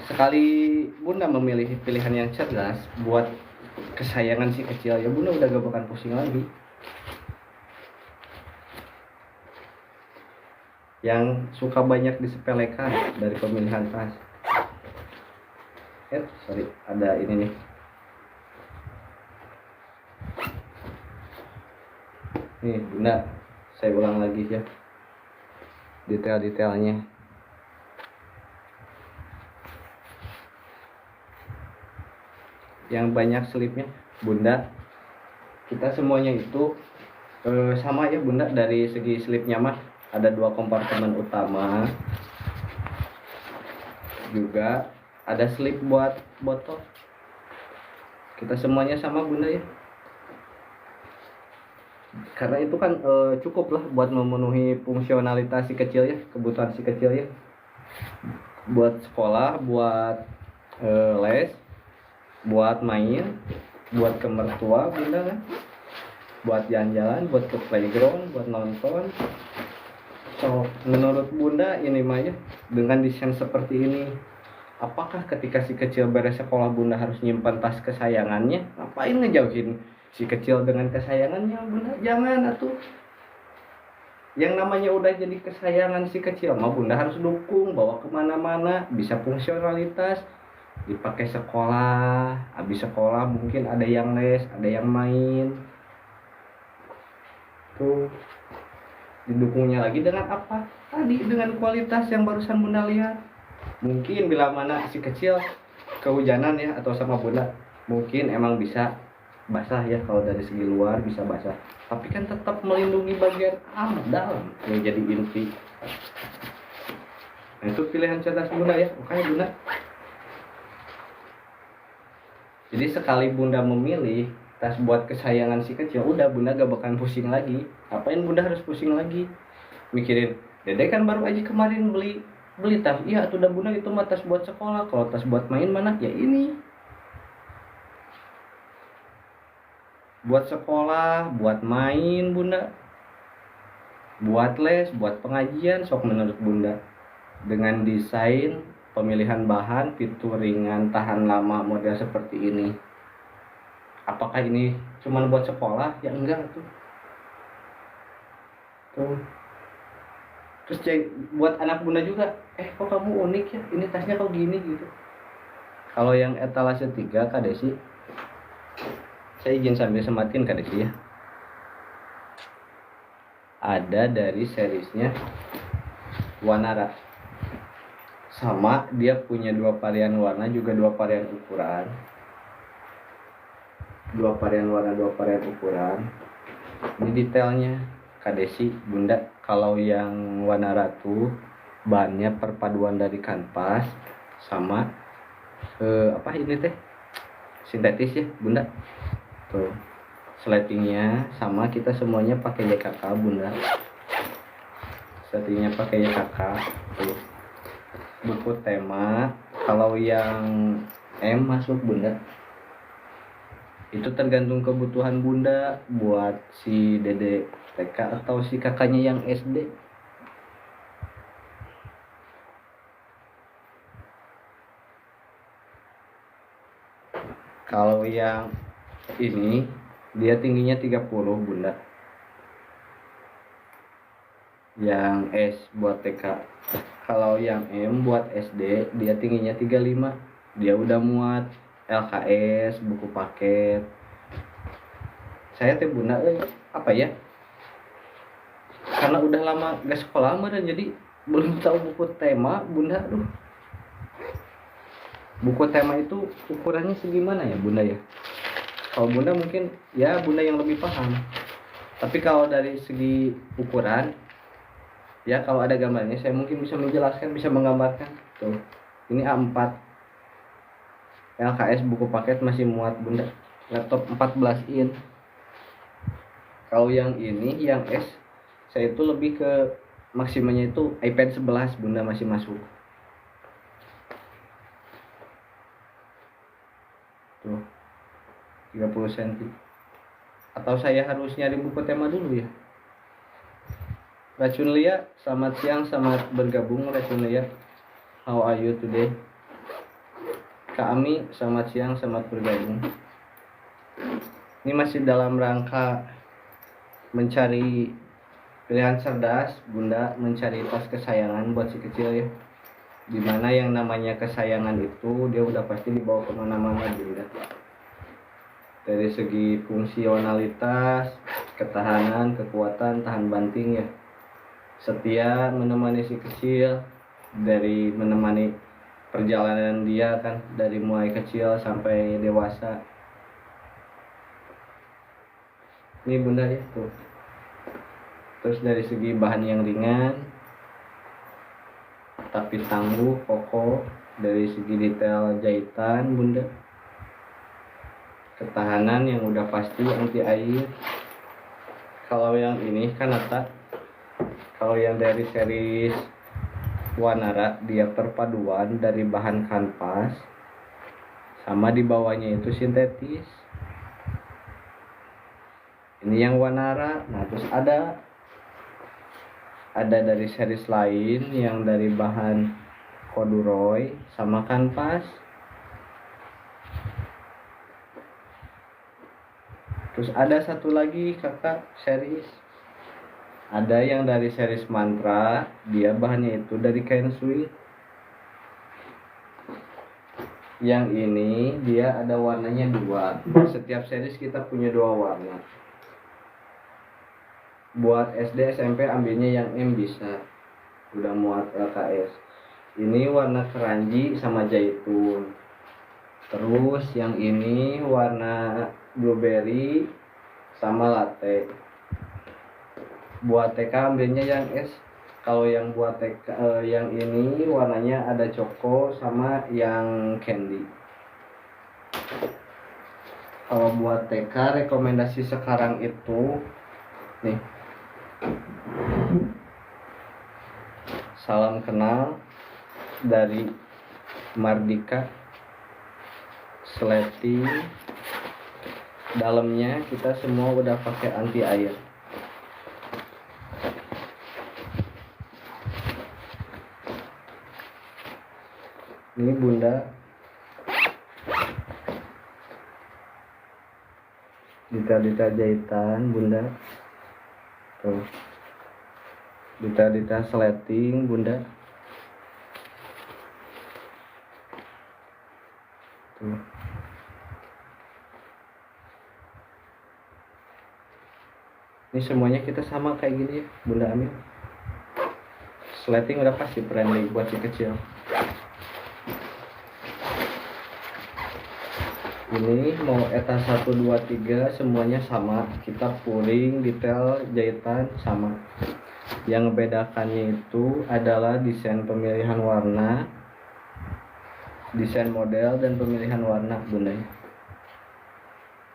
[SPEAKER 1] sekali Bunda memilih pilihan yang cerdas buat kesayangan si kecil, ya Bunda udah gak bakal pusing lagi. Yang suka banyak disepelekan dari pemilihan tas. Ada ini nih. Nih Bunda, saya ulang lagi ya detail-detailnya. Yang banyak selipnya Bunda, kita semuanya itu sama ya Bunda. Dari segi selipnya mah ada 2 kompartemen utama, juga ada selip buat botol. Kita semuanya sama Bunda ya, karena itu kan cukup lah buat memenuhi fungsionalitas si kecil ya, kebutuhan si kecil ya, buat sekolah, buat les, buat main, buat ke mertua Bunda kan, buat jalan-jalan, buat ke playground, buat nonton. So, menurut Bunda ini mah ya, dengan desain seperti ini, apakah ketika si kecil beres sekolah Bunda harus nyimpan tas kesayangannya? Ngapain ngejauhin si kecil dengan kesayangannya Bunda? Jangan atuh. Yang namanya udah jadi kesayangan si kecil mah Bunda harus dukung, bawa kemana-mana, bisa fungsionalitas, dipakai sekolah, habis sekolah mungkin ada yang les, ada yang main. Tuh, didukungnya lagi dengan apa? Tadi dengan kualitas yang barusan Bunda lihat. Mungkin bila mana si kecil kehujanan ya atau sama Bunda, mungkin emang bisa basah ya, kalau dari segi luar bisa basah, tapi kan tetap melindungi bagian dalam yang jadi inti. Nah, itu pilihan cerdas Bunda ya. Oke Bunda, jadi sekali Bunda memilih tas buat kesayangan si kecil, udah Bunda gak bakalan pusing lagi. Apain Bunda harus pusing lagi mikirin dede kan baru aja kemarin beli tas, iya tuh udah Bunda itu mah tas buat sekolah. Kalau tas buat main mana ya ini buat sekolah, buat main Bunda, buat les, buat pengajian. Sok menurut Bunda, dengan desain, pemilihan bahan, fitur ringan, tahan lama, model seperti ini, apakah ini cuma buat sekolah? Ya enggak tuh. Terus buat anak Bunda juga, kok kamu unik ya, ini tasnya kok gini gitu. Kalau yang etalase 3 Kak Desi, saya izin sambil sematin Kak Desi ya, ada dari seriesnya Wanara, sama dia punya 2 varian warna, juga 2 varian ukuran. 2 varian warna, 2 varian ukuran. Ini detailnya Kak Desi, Bunda, kalau yang Wanara tuh bahannya perpaduan dari kanvas sama ini teh sintetis ya Bunda. Tuh sletingnya sama, kita semuanya pakai YKK Bunda, sletingnya pakai YKK. Tuh buku tema, kalau yang M masuk Bunda, itu tergantung kebutuhan Bunda buat si dede TK atau si kakaknya yang SD. Kalau yang ini dia tingginya 30 bunda, yang S buat TK. Kalau yang M buat SD dia tingginya 35, dia udah muat LKS, buku paket. Saya teh bunda apa ya, karena udah lama gak sekolah mah dan jadi belum tahu buku tema bunda. Buku tema itu ukurannya segimana ya bunda ya? Kalau bunda mungkin ya bunda yang lebih paham, tapi kalau dari segi ukuran ya, kalau ada gambarnya saya mungkin bisa menjelaskan, bisa menggambarkan. Tuh, ini A4 LKS buku paket masih muat bunda, laptop 14 in. Kalau yang ini yang S, saya itu lebih ke maksimanya itu iPad 11 bunda, masih masuk. Tuh 30 cm. Atau saya harus nyari buku tema dulu ya? Racun Lia, selamat siang, selamat bergabung Racun Lia. How are you today? Kak Ami, selamat siang, selamat bergabung. Ini masih dalam rangka mencari pilihan cerdas bunda, mencari tas kesayangan buat si kecil ya. Dimana yang namanya kesayangan itu dia udah pasti dibawa kemana-mana bunda. Dari segi fungsionalitas, ketahanan, kekuatan, tahan banting ya, setia menemani si kecil dari menemani perjalanan dia kan, dari mulai kecil sampai dewasa. Ini bunda ya tuh. Terus dari segi bahan yang ringan tapi tangguh, kokoh. Dari segi detail jahitan bunda, ketahanan yang udah pasti, anti air. Kalau yang ini kan kalau yang dari series Wanara dia perpaduan dari bahan kanvas sama di bawahnya itu sintetis. Ini yang Wanara. Nah terus ada dari series lain yang dari bahan corduroy sama kanvas. Terus ada satu lagi kakak series, ada yang dari series Mantra, dia bahannya itu dari kain suede. Yang ini dia ada warnanya 2. Setiap series kita punya 2 warna. Buat SD SMP ambilnya yang M bisa, udah muat LKS. Ini warna keranji sama zaitun. Terus yang ini warna blueberry sama latte. Buat TK ambilnya yang S. Kalau yang buat TK yang ini warnanya ada coko sama yang candy. Kalau buat TK rekomendasi sekarang itu nih, salam kenal dari Mardika, sleting. Dalamnya kita semua udah pakai anti air. Ini bunda, detail-detail jahitan bunda. Tuh, detail-detail sleting bunda. Tuh. Ini semuanya kita sama kayak gini ya bunda Amil. Sleting udah pasti friendly buat si kecil. Ini mau eta 1, 2, 3 semuanya sama, kita puring, detail jahitan sama. Yang membedakannya itu adalah desain pemilihan warna, desain model, dan pemilihan warna bunda.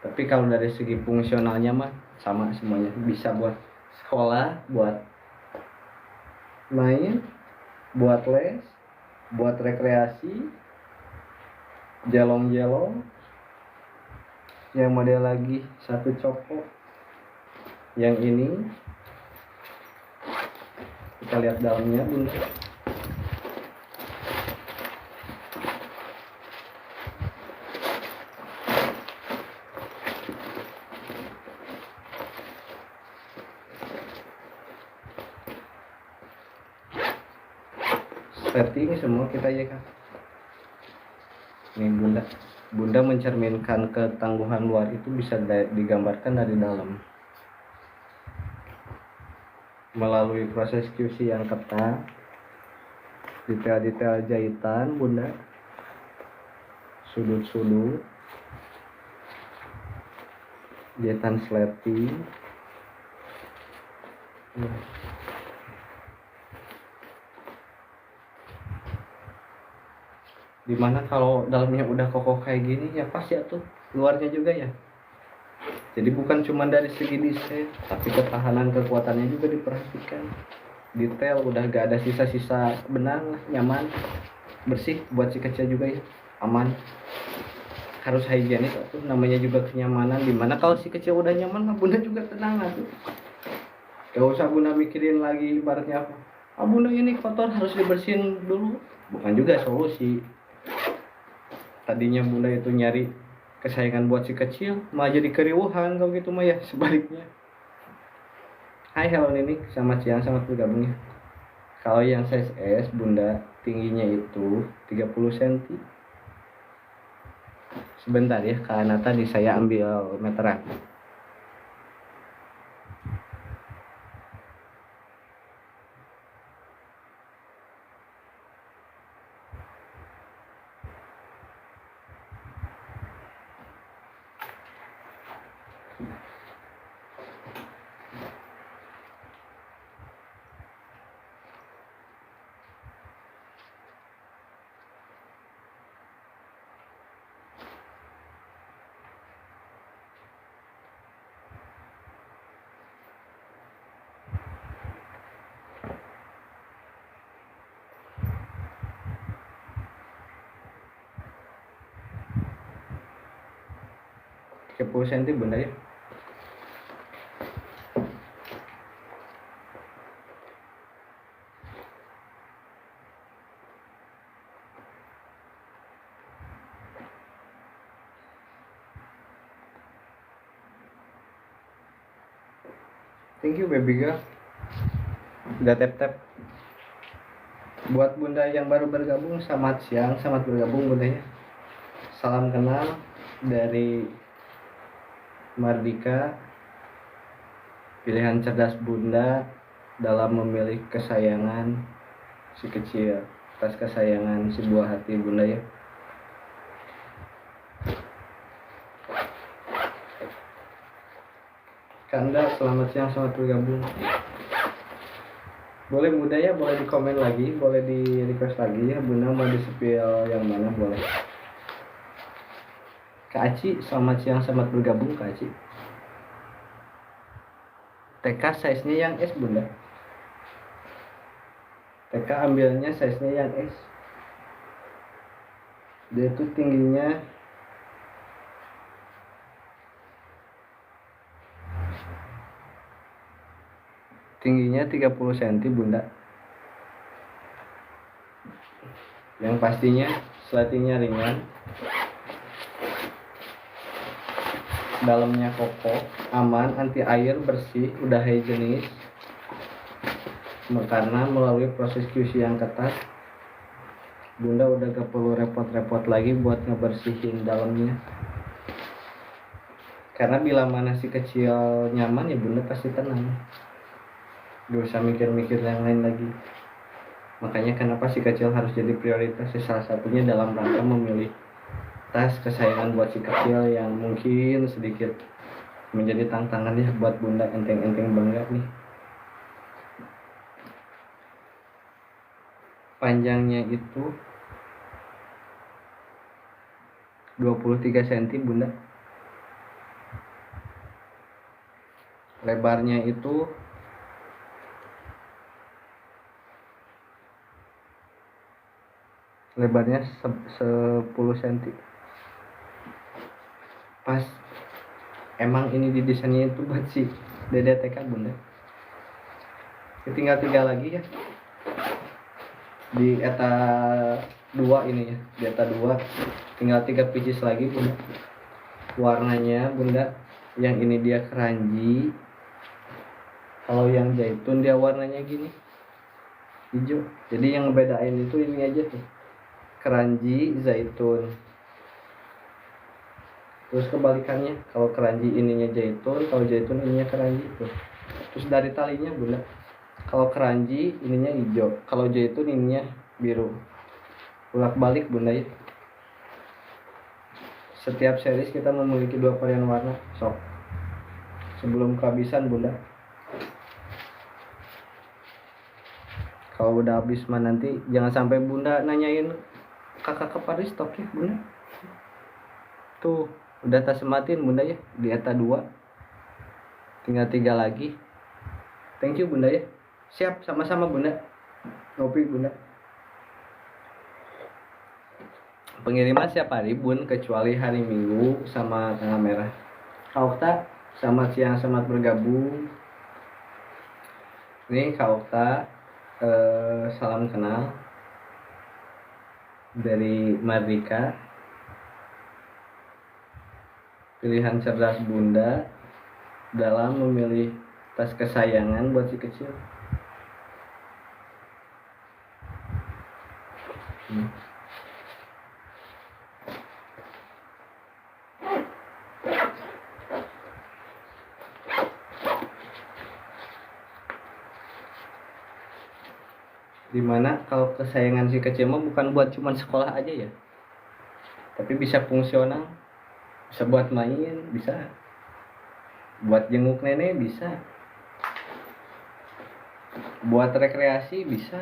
[SPEAKER 1] Tapi kalau dari segi fungsionalnya mah sama semuanya, bisa buat sekolah, buat main, buat les, buat rekreasi, jelong-jelong. Yang model lagi satu coko. Yang ini kita lihat dalamnya bunda. setting semua kita ya kan. Nih bunda mencerminkan ketangguhan luar itu bisa digambarkan dari dalam melalui proses QC yang ketat, detail-detail jahitan bunda, sudut-sudut, jahitan slating, dimana kalau dalamnya udah kokoh kayak gini ya pasti ya tuh luarnya juga ya. Jadi bukan cuma dari segi desain, tapi ketahanan kekuatannya juga diperhatikan. Detail udah gak ada sisa-sisa benang lah, nyaman, bersih buat si kecil juga ya, aman. Harus higienis tuh, namanya juga kenyamanan. Dimana kalau si kecil udah nyaman mah bunda juga tenang tuh. Gak usah bunda mikirin lagi ibaratnya apa. Bunda ini kotor harus dibersihin dulu. Bukan juga solusi. Tadinya bunda itu nyari kesayangan buat si kecil malah jadi keriuhan kalau gitu mah ya, sebaliknya. Hai, hello Ninik, selamat siang, selamat bergabung ya. Kalau yang size S bunda tingginya itu 30 cm. Sebentar ya, karena tadi saya ambil meteran. Ke 10 cm bunda ya. Thank you baby girl. Udah tap. Buat bunda yang baru bergabung, selamat siang, selamat bergabung bunda ya. Salam kenal dari Mardika. Pilihan cerdas bunda dalam memilih kesayangan si kecil, atas kesayangan si buah hati bunda ya. Kanda, selamat siang, selamat bergabung. Boleh bunda ya, boleh di komen lagi, boleh di request lagi ya bunda mau di spill yang mana boleh. Kak Aci, selamat siang, selamat bergabung Kak Aci. TK size-nya yang S bunda. TK ambilnya size-nya yang S. Dia tuh tingginya tingginya 30 cm bunda. Yang pastinya slatingnya ringan, dalamnya kokoh, aman, anti air, bersih, udah higienis. Karena melalui proses QC yang ketat, bunda udah gak perlu repot-repot lagi buat ngebersihin dalamnya. Karena bila mana si kecil nyaman ya bunda pasti tenang, gak usah mikir-mikir yang lain lagi. Makanya kenapa si kecil harus jadi prioritas, salah satunya dalam rangka memilih tas kesayangan buat si kecil yang mungkin sedikit menjadi tantangan ya buat bunda. Enteng-enteng bangga nih. Panjangnya itu 23 cm bunda. Lebarnya itu lebarnya 10 cm. Pas emang ini didesainnya itu buat si dede TK bunda. Tinggal 3 lagi ya di eta 2 ini ya, di eta 2 tinggal 3 pieces lagi bunda. Warnanya bunda, yang ini dia keranji, kalau yang zaitun dia warnanya gini, hijau. Jadi yang ngebedain itu ini aja tuh, keranji zaitun. Terus kebalikannya, kalau keranji ininya zaitun, kalau zaitun ininya keranji tuh. Terus dari talinya bunda, kalau keranji ininya hijau, kalau zaitun ininya biru. Bolak balik bunda ya. Setiap series kita memiliki 2 varian warna. Sok sebelum kehabisan bunda, kalau udah habis mah nanti jangan sampai bunda nanyain kakak Paris stok ya bunda. Tuh udah tak sematin bunda ya, di eta 2 tinggal 3 lagi. Thank you bunda ya. Siap, sama-sama bunda. Ngopi bunda. Pengiriman setiap hari bun, kecuali hari Minggu sama tanggal merah. Kak Okta, selamat siang, selamat bergabung. Ini Kak Okta, salam kenal dari Mardika. Pilihan cerdas bunda dalam memilih tas kesayangan buat si kecil. Dimana kalau kesayangan si kecil mah bukan buat cuman sekolah aja ya, tapi bisa fungsional, bisa buat main, bisa buat jenguk nenek, bisa buat rekreasi, bisa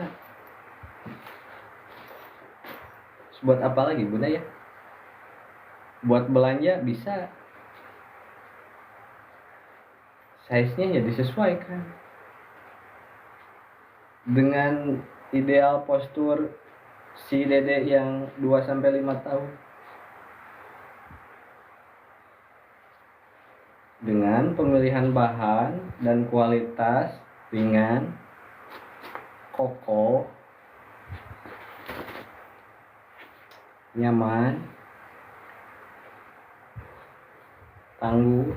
[SPEAKER 1] buat apa lagi bunda ya, buat belanja bisa, size-nya ya disesuaikan dengan ideal postur si dede yang 2-5 tahun, dengan pemilihan bahan dan kualitas ringan, kokoh, nyaman, tangguh.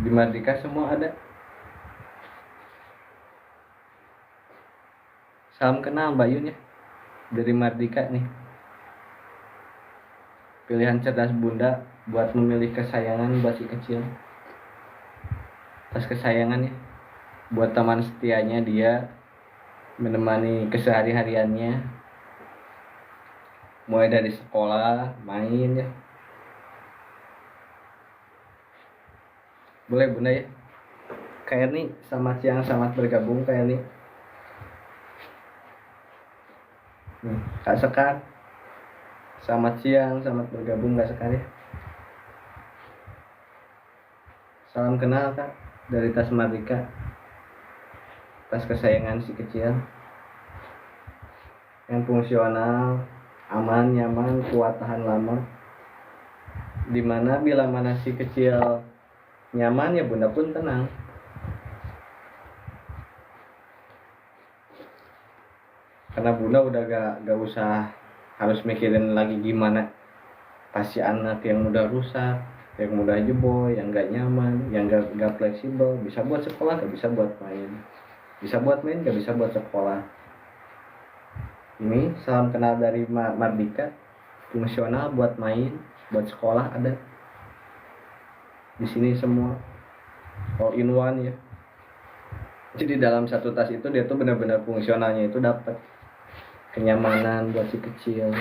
[SPEAKER 1] Di Mardika semua ada. Salam kenal Mbak Yun ya, dari Mardika nih. Pilihan cerdas bunda buat memilih kesayangan buat si kecil, tas kesayangan ya, buat teman setianya dia, menemani kesehari-hariannya, mulai dari sekolah, main ya. Boleh bunda ya. Kayak nih, selamat siang, selamat bergabung kayak nih. Kak Sekar, selamat siang, selamat bergabung Kak Sekar ya. Salam kenal Kak, dari tas Mardika, tas kesayangan si kecil, yang fungsional, aman, nyaman, kuat tahan lama. Dimana bila mana si kecil nyaman ya bunda pun tenang. Karena bunda udah gak usah harus mikirin lagi gimana pasti anak yang mudah rusak, yang mudah jebol, yang gak nyaman, yang gak fleksibel, bisa buat sekolah gak bisa buat main, bisa buat main gak bisa buat sekolah. Ini salam kenal dari Mardika, fungsional buat main, buat sekolah ada. Di sini semua all in one ya. Jadi dalam satu tas itu dia tuh benar-benar fungsionalnya itu dapat. Kenyamanan buat si kecil,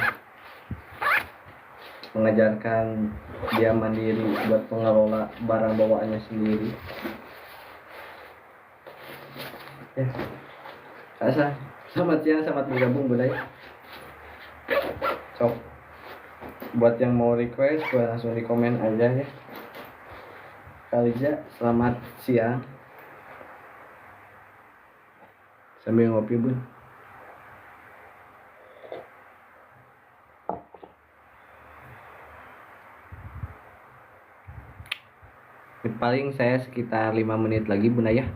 [SPEAKER 1] mengajarkan dia mandiri buat mengelola barang bawaannya sendiri ya. Asa, selamat siang, selamat bergabung bunda ya. Sok, buat yang mau request boleh langsung di komen aja ya. Kalija, selamat siang sambil ngopi bun. Paling saya sekitar 5 menit lagi bunda ya.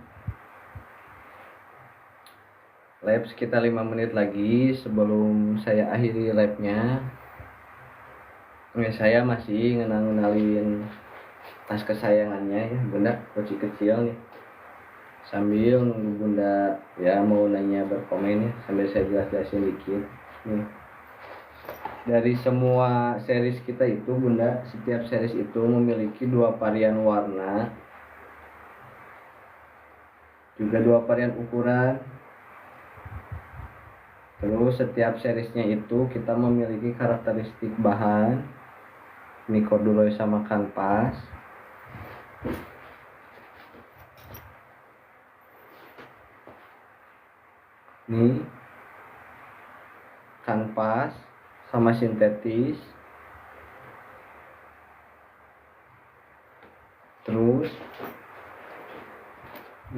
[SPEAKER 1] Live sekitar 5 menit lagi sebelum saya akhiri live-nya. Saya masih ngenalin tas kesayangannya ya bunda, kecil kecil nih. sambil nunggu bunda ya mau nanya berkomen ya, sambil saya jelasin dikit nih. Dari semua series kita itu bunda, setiap series itu memiliki 2 varian warna, juga 2 varian ukuran. Terus setiap seriesnya itu kita memiliki karakteristik bahan. Ini corduroy sama kanvas. Ini kanvas sama sintetis. Terus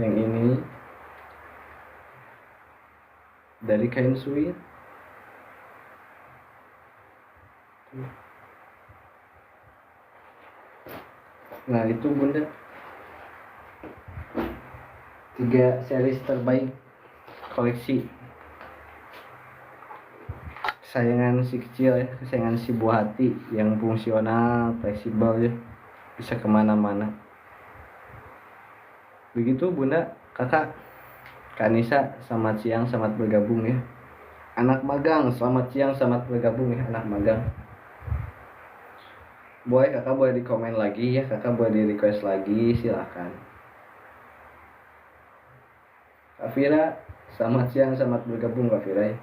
[SPEAKER 1] yang ini dari kain suit. Nah itu bunda 3 series terbaik koleksi kesayangan si kecil ya, kesayangan si buah hati yang fungsional, fleksibel ya, bisa kemana-mana. Begitu bunda, kakak, Kak Nisa, selamat siang, selamat bergabung ya. Anak magang, selamat siang, selamat bergabung ya anak magang. Boy, kakak boleh di komen lagi ya, kakak boleh di request lagi, silakan. Kak Fira, selamat siang, selamat bergabung Kak Fira ya.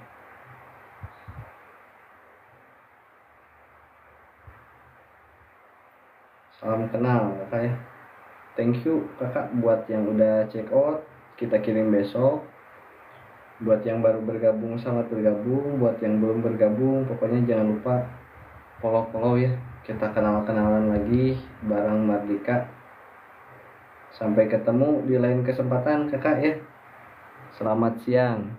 [SPEAKER 1] Salam kenal kakak ya. Thank you kakak buat yang udah check out, kita kirim besok. Buat yang baru bergabung selamat bergabung, buat yang belum bergabung pokoknya jangan lupa follow ya. Kita kenal-kenalan lagi bareng Mardika. Sampai ketemu di lain kesempatan kakak ya. Selamat siang.